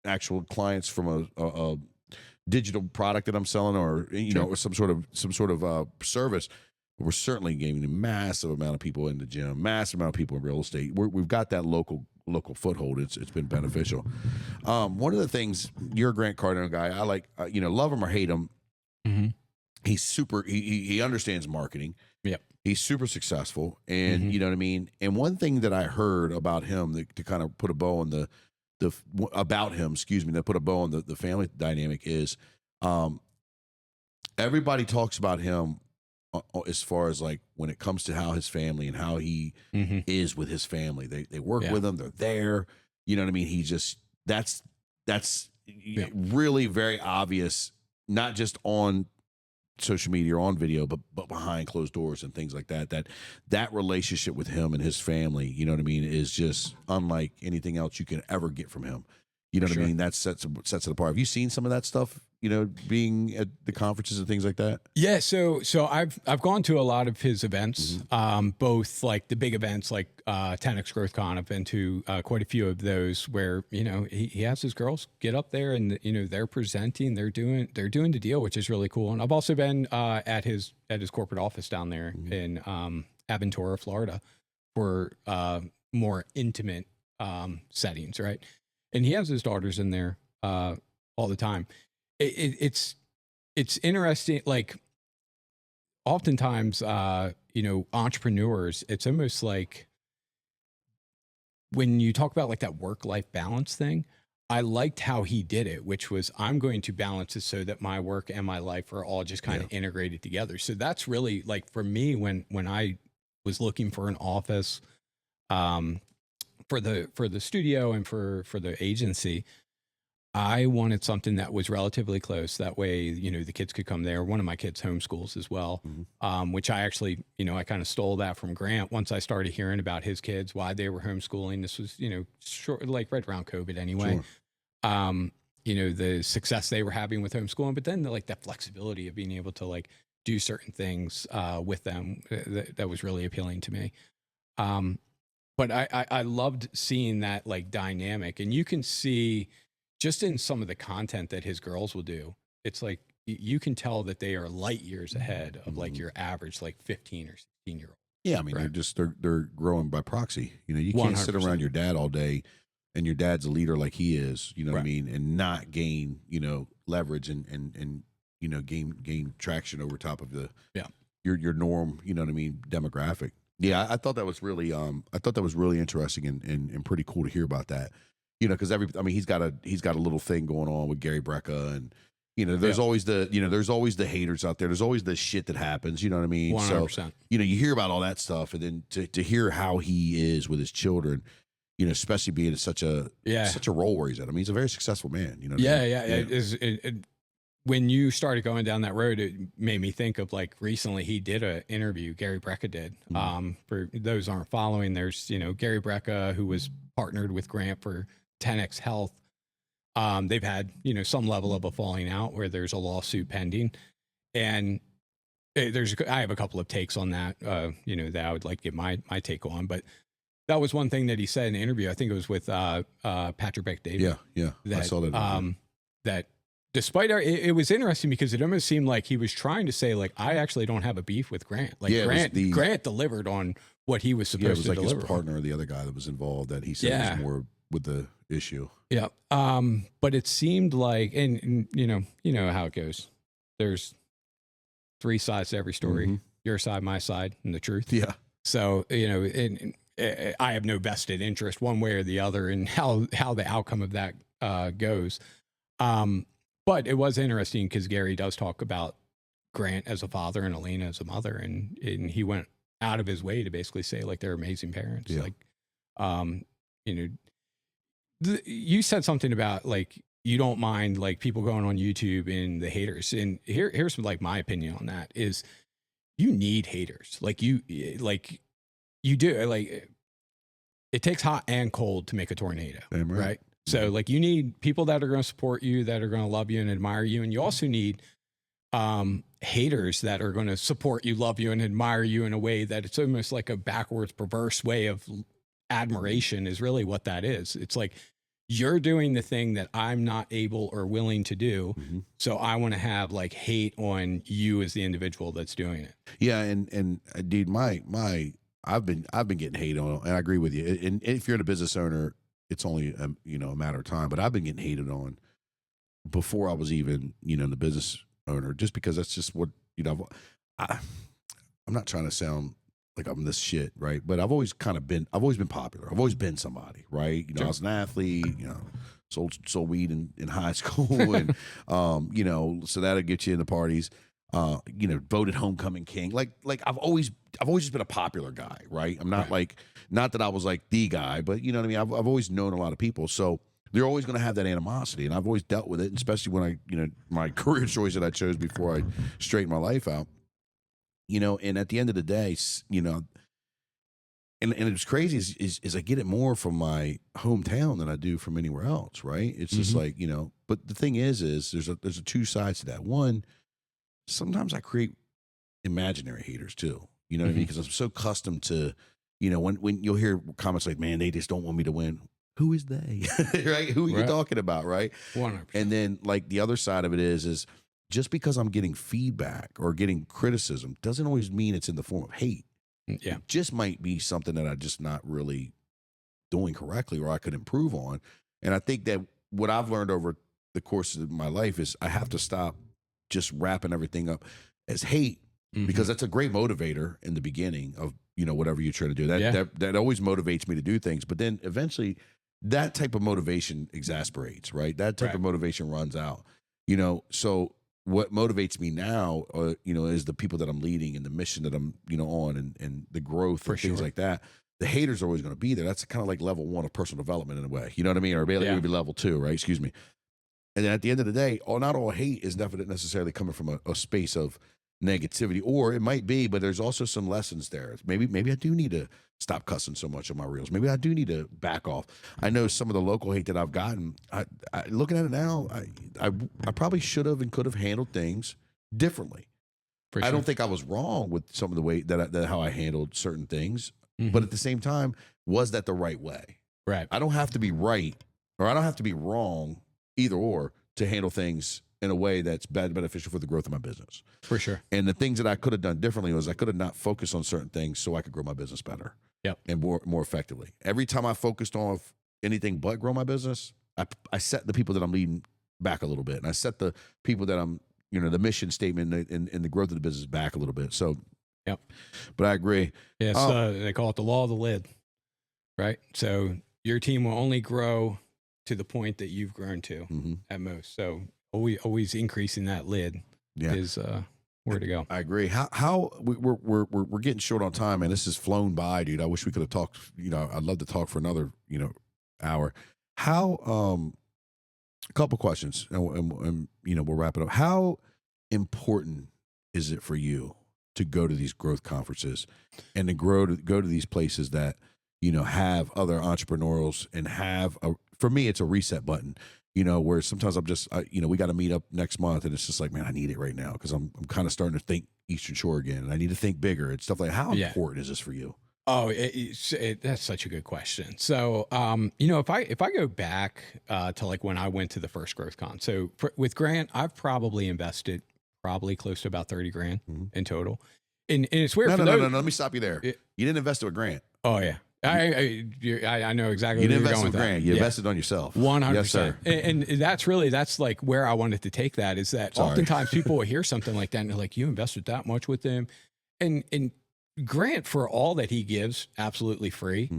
actual clients from a digital product that I'm selling or, or some sort of service. We're certainly gaining a massive amount of people in the gym, massive amount of people in real estate. We've got that local foothold. It's been beneficial. One of the things, you're a Grant Cardone guy. I like, love him or hate him. Mm-hmm. He's super. He understands marketing. Yep. He's super successful, and you know what I mean. And one thing that I heard about him to kind of put a bow on that put a bow on the family dynamic is, everybody talks about him as far as like when it comes to how his family and how he is with his family. They work with him. They're there. You know what I mean? He just that's really very obvious, not just on social media or on video, but behind closed doors and things like that. That relationship with him and his family, you know what I mean, is just unlike anything else you can ever get from him. You know what I mean? That sets it apart. Have you seen some of that stuff? Being at the conferences and things like that. Yeah. So I've gone to a lot of his events, both like the big events like 10X Growth Con. I've been to quite a few of those where he has his girls get up there and they're presenting, they're doing the deal, which is really cool. And I've also been at his corporate office down there in Aventura, Florida, for more intimate settings, right? And he has his daughters in there all the time. It's interesting. Like oftentimes, entrepreneurs, it's almost like when you talk about like that work-life balance thing, I liked how he did it, which was I'm going to balance it so that my work and my life are all just kind of integrated together. So that's really like for me, when I was looking for an office, for the studio and for the agency, I wanted something that was relatively close. That way, the kids could come there. One of my kids homeschools as well, which I actually, I kind of stole that from Grant once I started hearing about his kids, why they were homeschooling. This was, short, like right around COVID anyway. Sure. The success they were having with homeschooling, but then that flexibility of being able to like do certain things with them, that was really appealing to me. But I loved seeing that like dynamic, and you can see just in some of the content that his girls will do, it's like you can tell that they are light years ahead of like your average like 15 or 16-year-old. Yeah, I mean, they're growing by proxy. You can't 100%. sit around your dad all day, and your dad's a leader like he is. You know what I mean, and not gain leverage and gain traction over top of your norm. You know what I mean, demographic. Yeah, I thought that was really interesting and pretty cool to hear about that. Because he's got a little thing going on with Gary Brecka, and there's always the haters out there. There's always the shit that happens. You know what I mean? 100%. So you hear about all that stuff, and then to hear how he is with his children, especially being such a role where he's at. I mean, he's a very successful man. You know? When you started going down that road, it made me think of like recently he did an interview, Gary Brecka did. For those aren't following, there's Gary Brecka, who was partnered with Grant for 10X Health. They've had some level of a falling out where there's a lawsuit pending, and I have a couple of takes on that, that I would like to get my take on, but that was one thing that he said in an interview. I think it was with Patrick Beck-David. Yeah. I saw that. That despite it was interesting because it almost seemed like he was trying to say, like, I actually don't have a beef with Grant. Like, Grant delivered on what he was supposed to deliver. It was like his partner, the other guy that was involved, that he said was more with the issue. Yeah. But it seemed like, and you know how it goes. There's 3 sides to every story: your side, my side, and the truth. Yeah. So I have no vested interest one way or the other in how the outcome of that goes. But it was interesting because Gary does talk about Grant as a father and Elena as a mother, and he went out of his way to basically say, like, they're amazing parents. Yeah. Like, you said something about, like, you don't mind, like, people going on YouTube and the haters. And here's like my opinion on that is, you need haters. Like, you do. Like, it takes hot and cold to make a tornado. Damn right. So, like, you need people that are going to support you, that are going to love you and admire you. And you also need haters that are going to support you, love you, and admire you in a way that it's almost like a backwards, perverse way of admiration is really what that is. It's like, you're doing the thing that I'm not able or willing to do. So I want to have, like, hate on you as the individual that's doing it. Yeah. And dude, I've been getting hate on, and I agree with you. And if you're a business owner, it's only a matter of time, but I've been getting hated on before I was even, the business owner, just because that's just what, I'm not trying to sound like I'm this shit, right? But I've always been popular. I've always been somebody, right? Sure. I was an athlete, sold weed in high school and, so that'll get you in the parties, voted homecoming king. Like I've always just been a popular guy, right? I'm not not that I was like the guy, but you know what I mean? I've always known a lot of people. So they're always going to have that animosity. And I've always dealt with it, and especially when my career choice that I chose before I straightened my life out, and at the end of the day, and it's crazy is I get it more from my hometown than I do from anywhere else. Right. It's just like, but the thing is there's a 2 sides to that. One, sometimes I create imaginary haters too. You know what I mean? Because I'm so accustomed to, when you'll hear comments like, man, they just don't want me to win. Who is they? Right? Who are you talking about? Right. 100%. And then, like, the other side of it is just because I'm getting feedback or getting criticism doesn't always mean it's in the form of hate. Yeah. It just might be something that I'm just not really doing correctly or I could improve on. And I think that what I've learned over the course of my life is I have to stop just wrapping everything up as hate, because that's a great motivator in the beginning of, whatever you're trying to do. That always motivates me to do things. But then eventually that type of motivation exasperates, right? That type of motivation runs out, so what motivates me now, is the people that I'm leading and the mission that I'm, on and the growth and things like that. The haters are always going to be there. That's kind of like level 1 of personal development in a way, you know what I mean? Or maybe it would be level 2, right? Excuse me. And then at the end of the day, not all hate is necessarily coming from a space of negativity, or it might be, but there's also some lessons there. Maybe I do need to stop cussing so much on my reels. Maybe I do need to back off. I know some of the local hate that I've gotten. I looking at it now, I probably should have and could have handled things differently. For sure. I don't think I was wrong with some of the way that how I handled certain things, but at the same time, was that the right way? Right. I don't have to be right, or I don't have to be wrong, either or, to handle things in a way that's beneficial for the growth of my business. For sure. And the things that I could have done differently was I could have not focused on certain things so I could grow my business better. Yep. And more effectively. Every time I focused on anything but grow my business, I set the people that I'm leading back a little bit. And I set the people that I'm, the mission statement and the growth of the business back a little bit. So, yep. But I agree. Yeah. They call it the law of the lid, right? So your team will only grow to the point that you've grown to at most. So always increasing that lid is where to go. I agree. How we're getting short on time, and this has flown by, dude. I wish we could have talked. I'd love to talk for another hour. How a couple questions, and we'll wrap it up. How important is it for you to go to these growth conferences and to go to these places that have other entrepreneurs and have for me, it's a reset button. where sometimes I'm just, we got to meet up next month, and it's just like, man, I need it right now because I'm kind of starting to think Eastern Shore again, and I need to think bigger and stuff like. How important is this for you? Oh, that's such a good question. So, if I go back to like when I went to the first Growth Con, so with Grant, I've probably invested close to about 30 grand in total. And it's weird. No. Let me stop you there. You didn't invest it with Grant. Oh yeah. I know exactly. You didn't invest with Grant. You invested on yourself. 100%. Yes, sir. And that's like where I wanted to take that, is that oftentimes people will hear something like that and they're like, you invested that much with them. And Grant, for all that he gives absolutely free,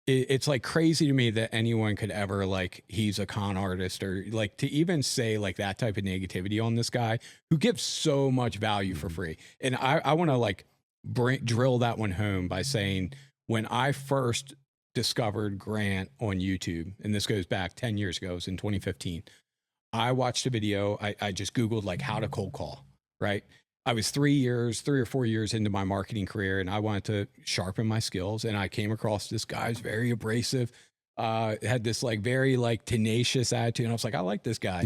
it's like crazy to me that anyone could ever like, he's a con artist, or like to even say like that type of negativity on this guy who gives so much value for free. And I want to like drill that one home by saying, when I first discovered Grant on YouTube, and this goes back 10 years ago, it was in 2015, I watched a video. I just Googled like how to cold call, right? I was 3 or 4 years into my marketing career, and I wanted to sharpen my skills. And I came across this guy who's very abrasive, had this like very like tenacious attitude. And I was like, I like this guy.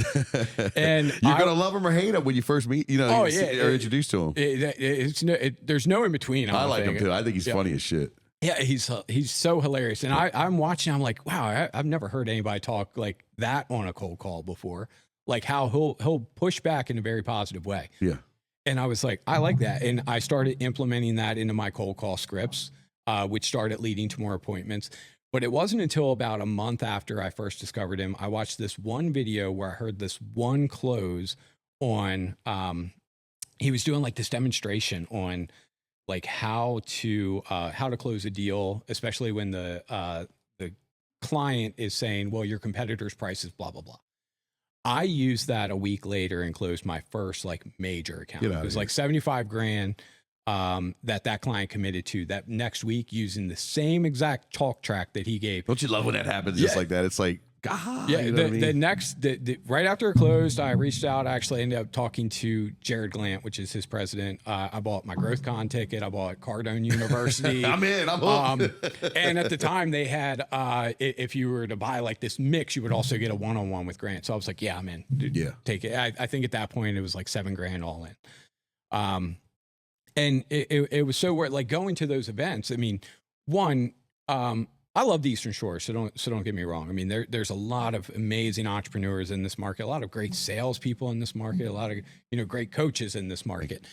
And you're going to love him or hate him when you first meet, or introduced to him. There's no in between. I like him too. I think he's funny as shit. Yeah, he's so hilarious. And I'm watching, I'm like, wow, I've never heard anybody talk like that on a cold call before. Like how he'll push back in a very positive way. Yeah. And I was like, I like that. And I started implementing that into my cold call scripts, which started leading to more appointments. But it wasn't until about a month after I first discovered him, I watched this one video where I heard this one close on, he was doing like this demonstration on like how to close a deal, especially when the client is saying, well, your competitor's price is blah, blah, blah. I used that a week later and closed my first like major account. It was like 75 grand that client committed to that next week, using the same exact talk track that he gave. Don't you love when that happens? Just like that. It's like, the next, right after it closed, I reached out. I actually ended up talking to Jared Glant, which is his president. I bought my Growth Con ticket. I bought Cardone University. I'm in. And at the time they had, if you were to buy like this mix, you would also get a one-on-one with Grant. So I was like, yeah, I'm in. Dude, take it. I think at that point it was like $7 grand all in. And it was so weird, like going to those events. I mean, I love the Eastern Shore, so don't get me wrong. I mean, there's a lot of amazing entrepreneurs in this market, a lot of great salespeople in this market, a lot of great coaches in this market.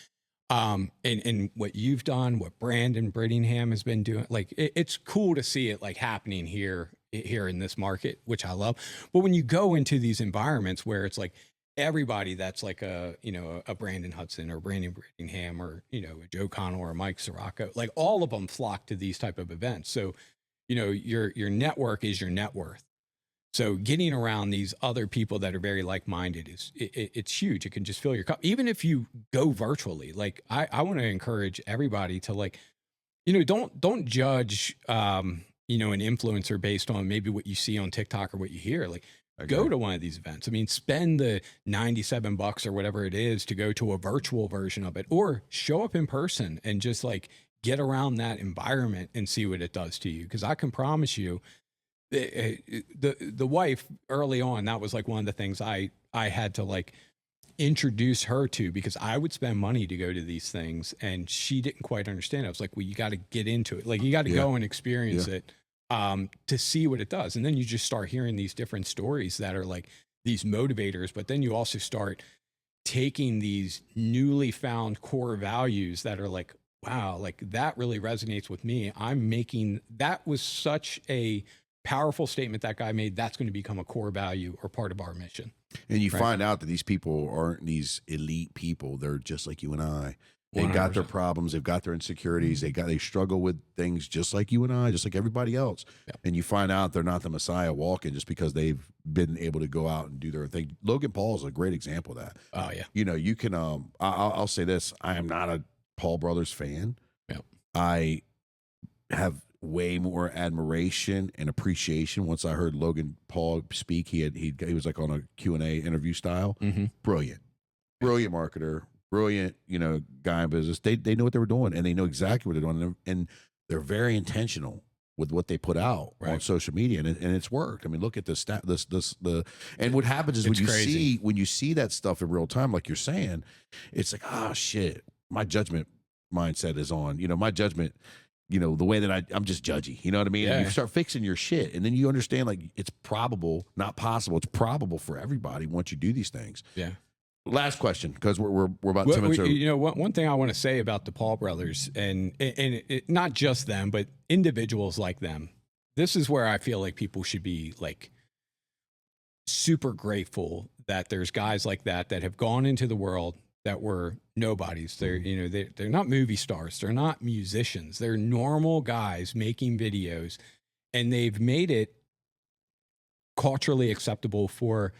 And what you've done, what Branden Brittingham has been doing, like it's cool to see it like happening here in this market, which I love. But when you go into these environments where it's like everybody that's like a Branden Hudson or Branden Brittingham or a Joe Connell or a Mike Sirocco, like all of them flock to these type of events. So your network is your net worth. So getting around these other people that are very like-minded it's huge. It can just fill your cup. Even if you go virtually, like I want to encourage everybody to like, don't judge, an influencer based on maybe what you see on TikTok or what you hear. Like go to one of these events. I mean, spend the $97 or whatever it is to go to a virtual version of it, or show up in person and just like get around that environment and see what it does to you. Because I can promise you, the wife early on, that was like one of the things I had to like introduce her to, because I would spend money to go to these things and she didn't quite understand. I was like, well, you got to get into it. Like you got to go and experience it to see what it does. And then you just start hearing these different stories that are like these motivators, but then you also start taking these newly found core values that are like, wow, like that really resonates with me. That was such a powerful statement that guy made. That's going to become a core value or part of our mission. And you find out that these people aren't these elite people. They're just like you and I. They've got their problems. They've got their insecurities. They struggle with things just like you and I, just like everybody else. Yeah. And you find out they're not the Messiah walking just because they've been able to go out and do their thing. Logan Paul is a great example of that. Oh yeah. You can, I'll say this. I am not a Paul Brothers fan. Yeah. I have way more admiration and appreciation once I heard Logan Paul speak. He was like on a Q&A interview style. Mm-hmm. Brilliant marketer, brilliant, guy in business. They know what they were doing, and they know exactly what they're doing, and they're very intentional with what they put out on social media, and it's worked. I mean, look at and what happens is when you see that stuff in real time, like you're saying, it's like, oh shit, my judgment mindset is on. My judgment, the way that I'm just judgy. You know what I mean? Yeah. And you start fixing your shit, and then you understand like it's probable, not possible. It's probable for everybody once you do these things. Yeah. Last question, because we're about 10 minutes over. One thing I want to say about the Paul brothers, and not just them, but individuals like them. This is where I feel like people should be like super grateful that there's guys like that have gone into the world that were nobodies. They're they're not movie stars. They're not musicians. They're normal guys making videos, and they've made it culturally acceptable for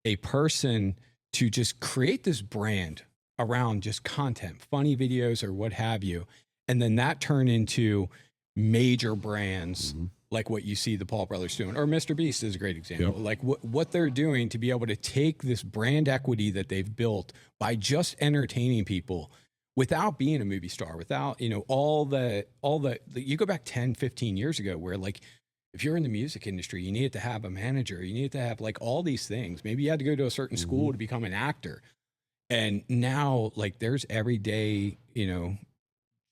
a person to just create this brand around just content, funny videos or what have you. And then that turn into major brands like what you see the Paul brothers doing, or Mr. Beast is a great example. Yep. Like what they're doing to be able to take this brand equity that they've built by just entertaining people without being a movie star, without, all the you go back 10, 15 years ago where like, if you're in the music industry, you needed to have a manager. You needed to have like all these things. Maybe you had to go to a certain school to become an actor. And now like there's every day,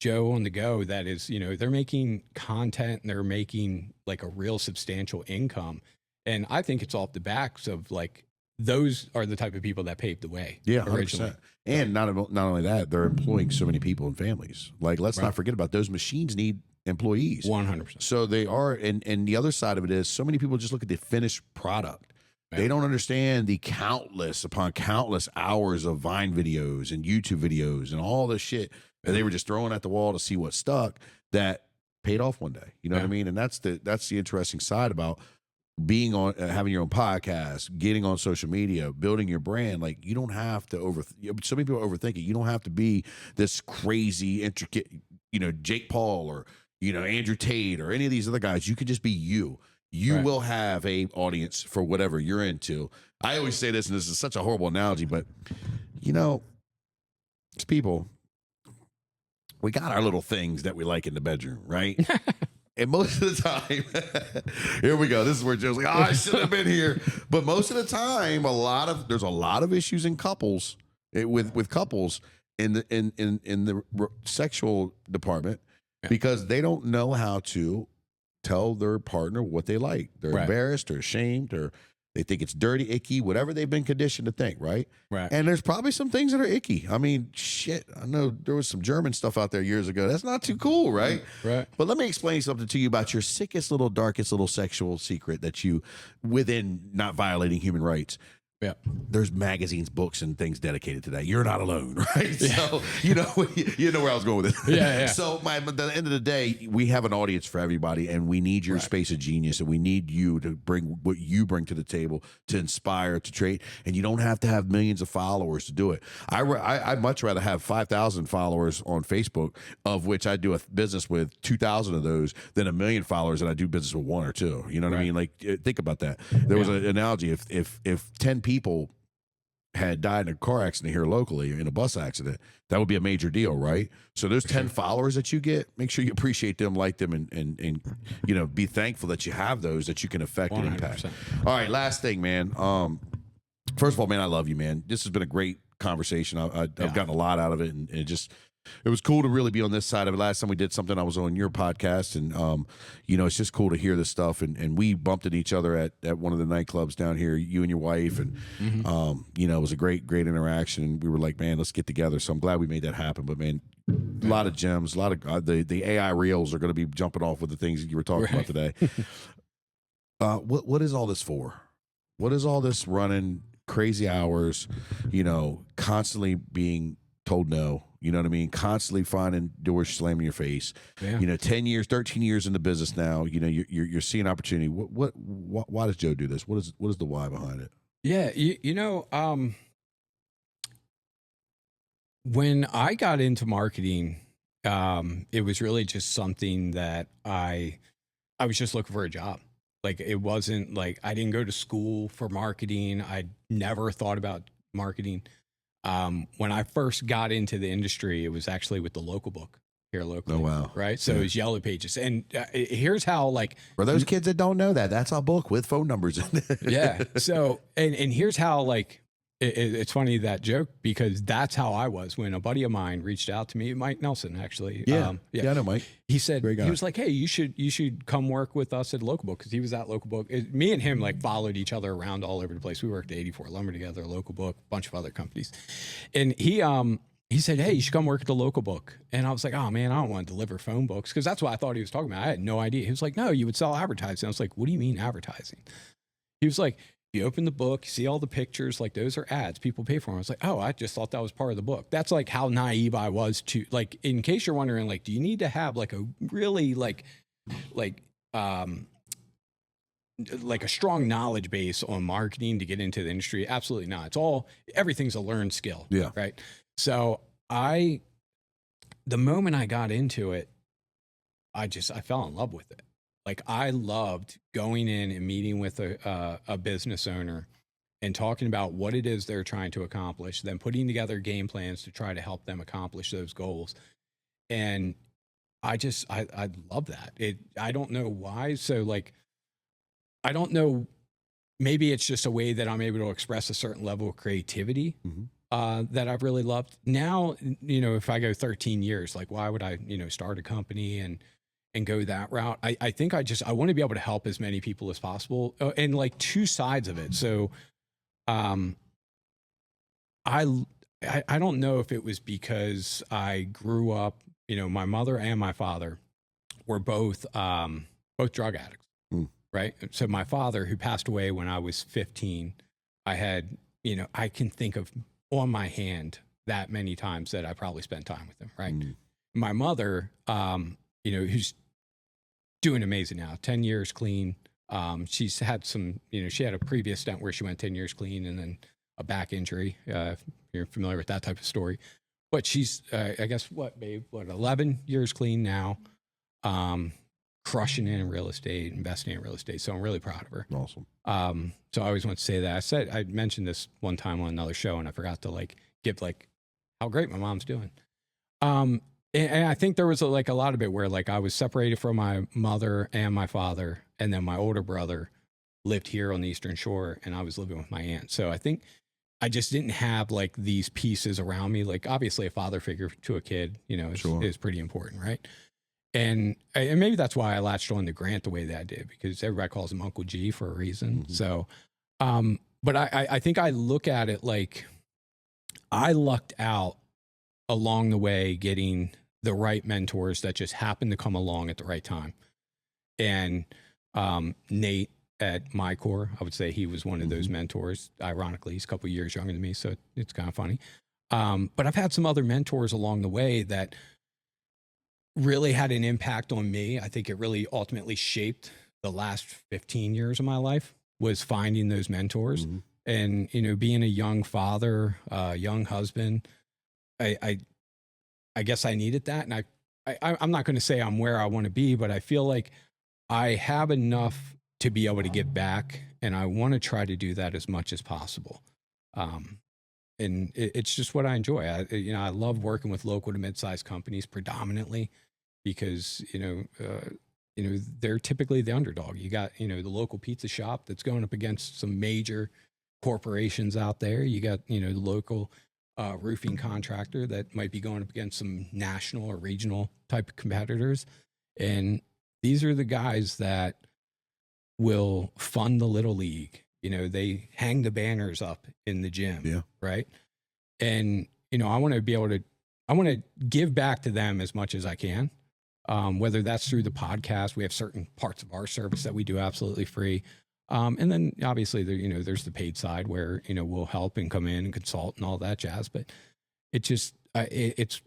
Joe on the go that is, they're making content and they're making like a real substantial income. And I think it's off the backs of like, those are the type of people that paved the way. Yeah, originally. 100%. And not only that, they're employing so many people and families. Like, let's not forget about those machines need employees. 100%. So they are, and the other side of it is so many people just look at the finished product. Yeah. They don't understand the countless upon countless hours of Vine videos and YouTube videos and all this shit that they were just throwing at the wall to see what stuck that paid off one day. You know what I mean? And that's the interesting side about being on, having your own podcast, getting on social media, building your brand. Like, you don't have to so many people overthink it. You don't have to be this crazy, intricate, Jake Paul or, Andrew Tate or any of these other guys. You could just be you. You will have a audience for whatever you're into. I always say this, and this is such a horrible analogy, but it's people, we got our little things that we like in the bedroom, right? And most of the time, here we go. This is where Joe's like, I should have been here. But most of the time, there's a lot of issues in couples with couples in the sexual department because they don't know how to tell their partner what they like. They're embarrassed or ashamed or they think it's dirty, icky, whatever they've been conditioned to think, right? And there's probably some things that are icky. I mean, shit, I know there was some German stuff out there years ago. That's not too cool, right? But let me explain something to you about your sickest little, darkest little sexual secret that you, within not violating human rights, there's magazines, books, and things dedicated to that. You're not alone, right? So you know where I was going with it. So at the end of the day, we have an audience for everybody, and we need your space of genius, and we need you to bring what you bring to the table to inspire, to trade. And you don't have to have millions of followers to do it. I'd much rather have 5,000 followers on Facebook, of which I do a business with 2,000 of those, than 1 million followers and I do business with 1 or 2. You know what I mean? Like, think about that. There was an analogy: if 10 people had died in a car accident here locally, in a bus accident, that would be a major deal, right? So those 10 followers that you get, make sure you appreciate them, like them, and be thankful that you have those that you can affect 100%. And impact. All right, last thing, man. First of all, man, I love you, man. This has been a great conversation. I've gotten a lot out of it, and it was cool to really be on this side of it. Last time we did something, I was on your podcast, and it's just cool to hear this stuff. And we bumped into each other at one of the nightclubs down here, you and your wife, and it was a great interaction. And we were like, man, let's get together. So I'm glad we made that happen. But man, a lot of gems, a lot of the AI reels are going to be jumping off with the things that you were talking about today. What is all this for? What is all this running crazy hours? Constantly being told no. You know what I mean? Constantly finding doors slamming in your face. 10 years, 13 years in the business now. You're seeing opportunity. Why does Joe do this? What is the why behind it? Yeah, when I got into marketing, it was really just something that I was just looking for a job. Like, it wasn't like I didn't go to school for marketing. I never thought about marketing. When I first got into the industry, it was actually with the local book here locally. Oh, wow. Right. So it's Yellow Pages. And here's how, like, For those kids that don't know that, that's a book with phone numbers in it. yeah. So, and here's how, like, it's funny, that joke, because that's how I was when a buddy of mine reached out to me, Mike Nelson, actually. Yeah, I know Mike. He said, Great guy. he was like, hey, you should come work with us at Local Book, because he was at Local Book. Me and him, like, followed each other around all over the place. We worked at 84 Lumber together, Local Book, a bunch of other companies. And he said, hey, you should come work at the Local Book. And I was like, oh man, I don't want to deliver phone books, because that's what I thought he was talking about. I had no idea. He was like, no, you would sell advertising. I was like, what do you mean advertising? He was like, you open the book, you see all the pictures, like, those are ads, people pay for them. I was like, oh, I just thought that was part of the book. That's like how naive I was to, like, in case you're wondering, like, do you need to have like a really like a strong knowledge base on marketing to get into the industry? Absolutely not. Everything's a learned skill. Yeah. Right. So the moment I got into it, I fell in love with it. Like, I loved going in and meeting with a business owner and talking about what it is they're trying to accomplish, then putting together game plans to try to help them accomplish those goals. And I love that. I don't know why. So, like, I don't know, maybe it's just a way that I'm able to express a certain level of creativity that I've really loved. Now, if I go 13 years, like, why would I, start a company and go that route? I think I want to be able to help as many people as possible, and like two sides of it. So, I don't know if it was because I grew up, my mother and my father were both drug addicts, right? So my father, who passed away when I was 15, I had, I can think of on my hand that many times that I probably spent time with him, right? My mother, who's doing amazing now, 10 years clean. She's had some, she had a previous stint where she went 10 years clean and then a back injury. If you're familiar with that type of story, but she's, I guess, 11 years clean now, crushing it in real estate, investing in real estate. So I'm really proud of her. Awesome. So I always want to say that. I mentioned this one time on another show, and I forgot to give how great my mom's doing. And I think there was a lot of it where, like, I was separated from my mother and my father, and then my older brother lived here on the Eastern Shore, and I was living with my aunt. So I think I just didn't have like these pieces around me. Like, obviously a father figure to a kid, is pretty important, right? And maybe that's why I latched on to Grant the way that I did, because everybody calls him Uncle G for a reason. So, but I think I look at it like I lucked out along the way getting the right mentors that just happened to come along at the right time. And Nate at MyCore, I would say he was one of those mentors. Ironically, he's a couple of years younger than me, so it's kind of funny. But I've had some other mentors along the way that really had an impact on me. I think it really ultimately shaped the last 15 years of my life, was finding those mentors. And, being a young father, young husband, I guess I needed that. And I'm not going to say I'm where I want to be, but I feel like I have enough to be able to give back, and I want to try to do that as much as possible. And it's just what I enjoy. I love working with local to mid-sized companies predominantly, because, they're typically the underdog. You got, the local pizza shop that's going up against some major corporations out there. You got, the local roofing contractor that might be going up against some national or regional type of competitors. And these are the guys that will fund the little league. They hang the banners up in the gym, right? And, I want to give back to them as much as I can. Whether that's through the podcast, we have certain parts of our service that we do absolutely free. And then obviously there's the paid side where, we'll help and come in and consult and all that jazz. But it just, it's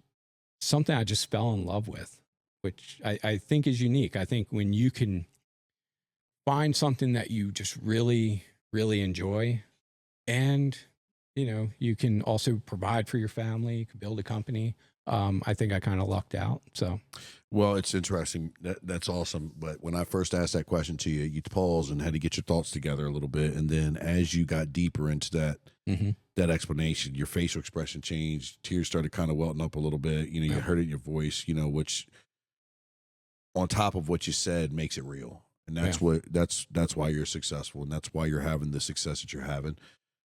something I just fell in love with, which I think is unique. I think when you can find something that you just really, really enjoy, and, you can also provide for your family, you can build a company. I think I kind of lucked out. So, well, it's interesting. That's awesome. But when I first asked that question to you, you paused and had to get your thoughts together a little bit. And then as you got deeper into that explanation, your facial expression changed. Tears started kind of welting up a little bit. You heard it in your voice, which on top of what you said makes it real. And that's that's why you're successful. And that's why you're having the success that you're having.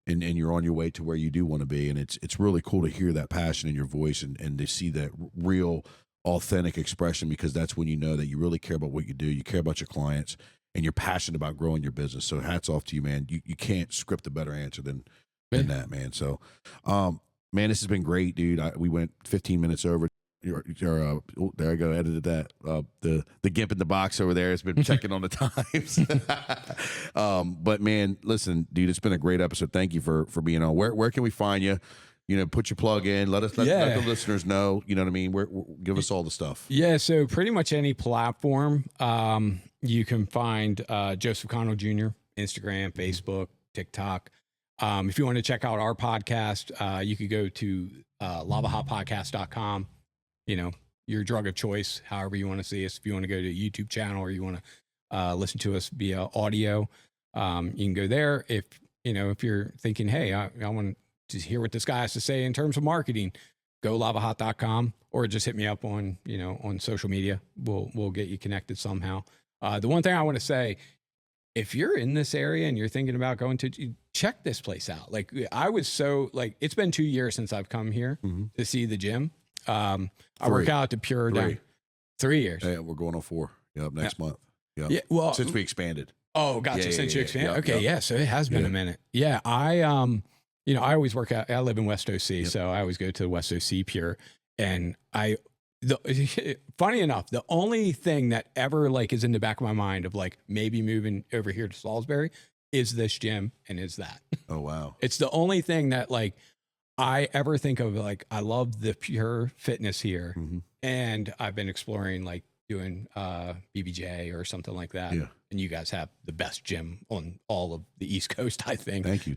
And you're on your way to where you do want to be. And it's really cool to hear that passion in your voice and to see that real, authentic expression, because that's when you know that you really care about what you do. You care about your clients and you're passionate about growing your business. So hats off to you, man. You can't script a better answer than that, man. So, man, this has been great, dude. We went 15 minutes over. There I go. Edited that. The gimp in the box over there has been checking on the times. But man, listen, dude, it's been a great episode. Thank you for being on. Where can we find you? Put your plug in. Let the listeners know. You know what I mean? Give us all the stuff. Yeah. So pretty much any platform, you can find Joseph Connell Jr. Instagram, Facebook, TikTok. If you want to check out our podcast, you could go to LavaHotPodcast.com. Your drug of choice, however you want to see us. If you want to go to a YouTube channel or you want to listen to us via audio, you can go there. If you're thinking, hey, I want to hear what this guy has to say in terms of marketing, go LavaHot.com or just hit me up on social media. We'll get you connected somehow. The one thing I want to say, if you're in this area and you're thinking about going to, check this place out. Like it's been 2 years since I've come here to see the gym. I work out at the Pure down 3 years. Yeah, we're going on 4. Yep, next month. Yep. Yeah, well, since we expanded. Oh, gotcha. Since you expanded. Okay, yeah. So it has been a minute. Yeah, I I always work out. I live in West OC, so I always go to West OC Pure, and funny enough, the only thing that ever is in the back of my mind of maybe moving over here to Salisbury is this gym and is that. Oh wow! It's the only thing that I ever think of. I love the Pure fitness here, and I've been exploring doing BBJ or something like that. Yeah. And you guys have the best gym on all of the East Coast, I think. Thank you.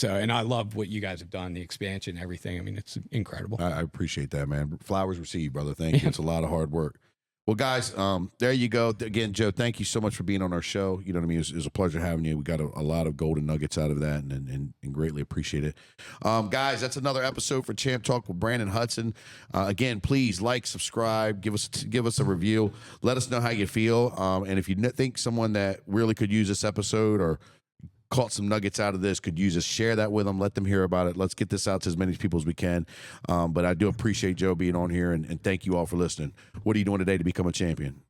And I love what you guys have done, the expansion, everything. I mean, it's incredible. I appreciate that, man. Flowers received, brother. Thank you. It's a lot of hard work. Well, guys, there you go. Again, Joe, thank you so much for being on our show. You know what I mean? It was a pleasure having you. We got a lot of golden nuggets out of that and greatly appreciate it. Guys, that's another episode for Champ Talk with Branden Hudson. Again, please subscribe, give us a review. Let us know how you feel. And if you think someone that really could use this episode or caught some nuggets out of this, could use us, share that with them, let them hear about it. Let's get this out to as many people as we can. But I do appreciate Joe being on here, and thank you all for listening. What are you doing today to become a champion?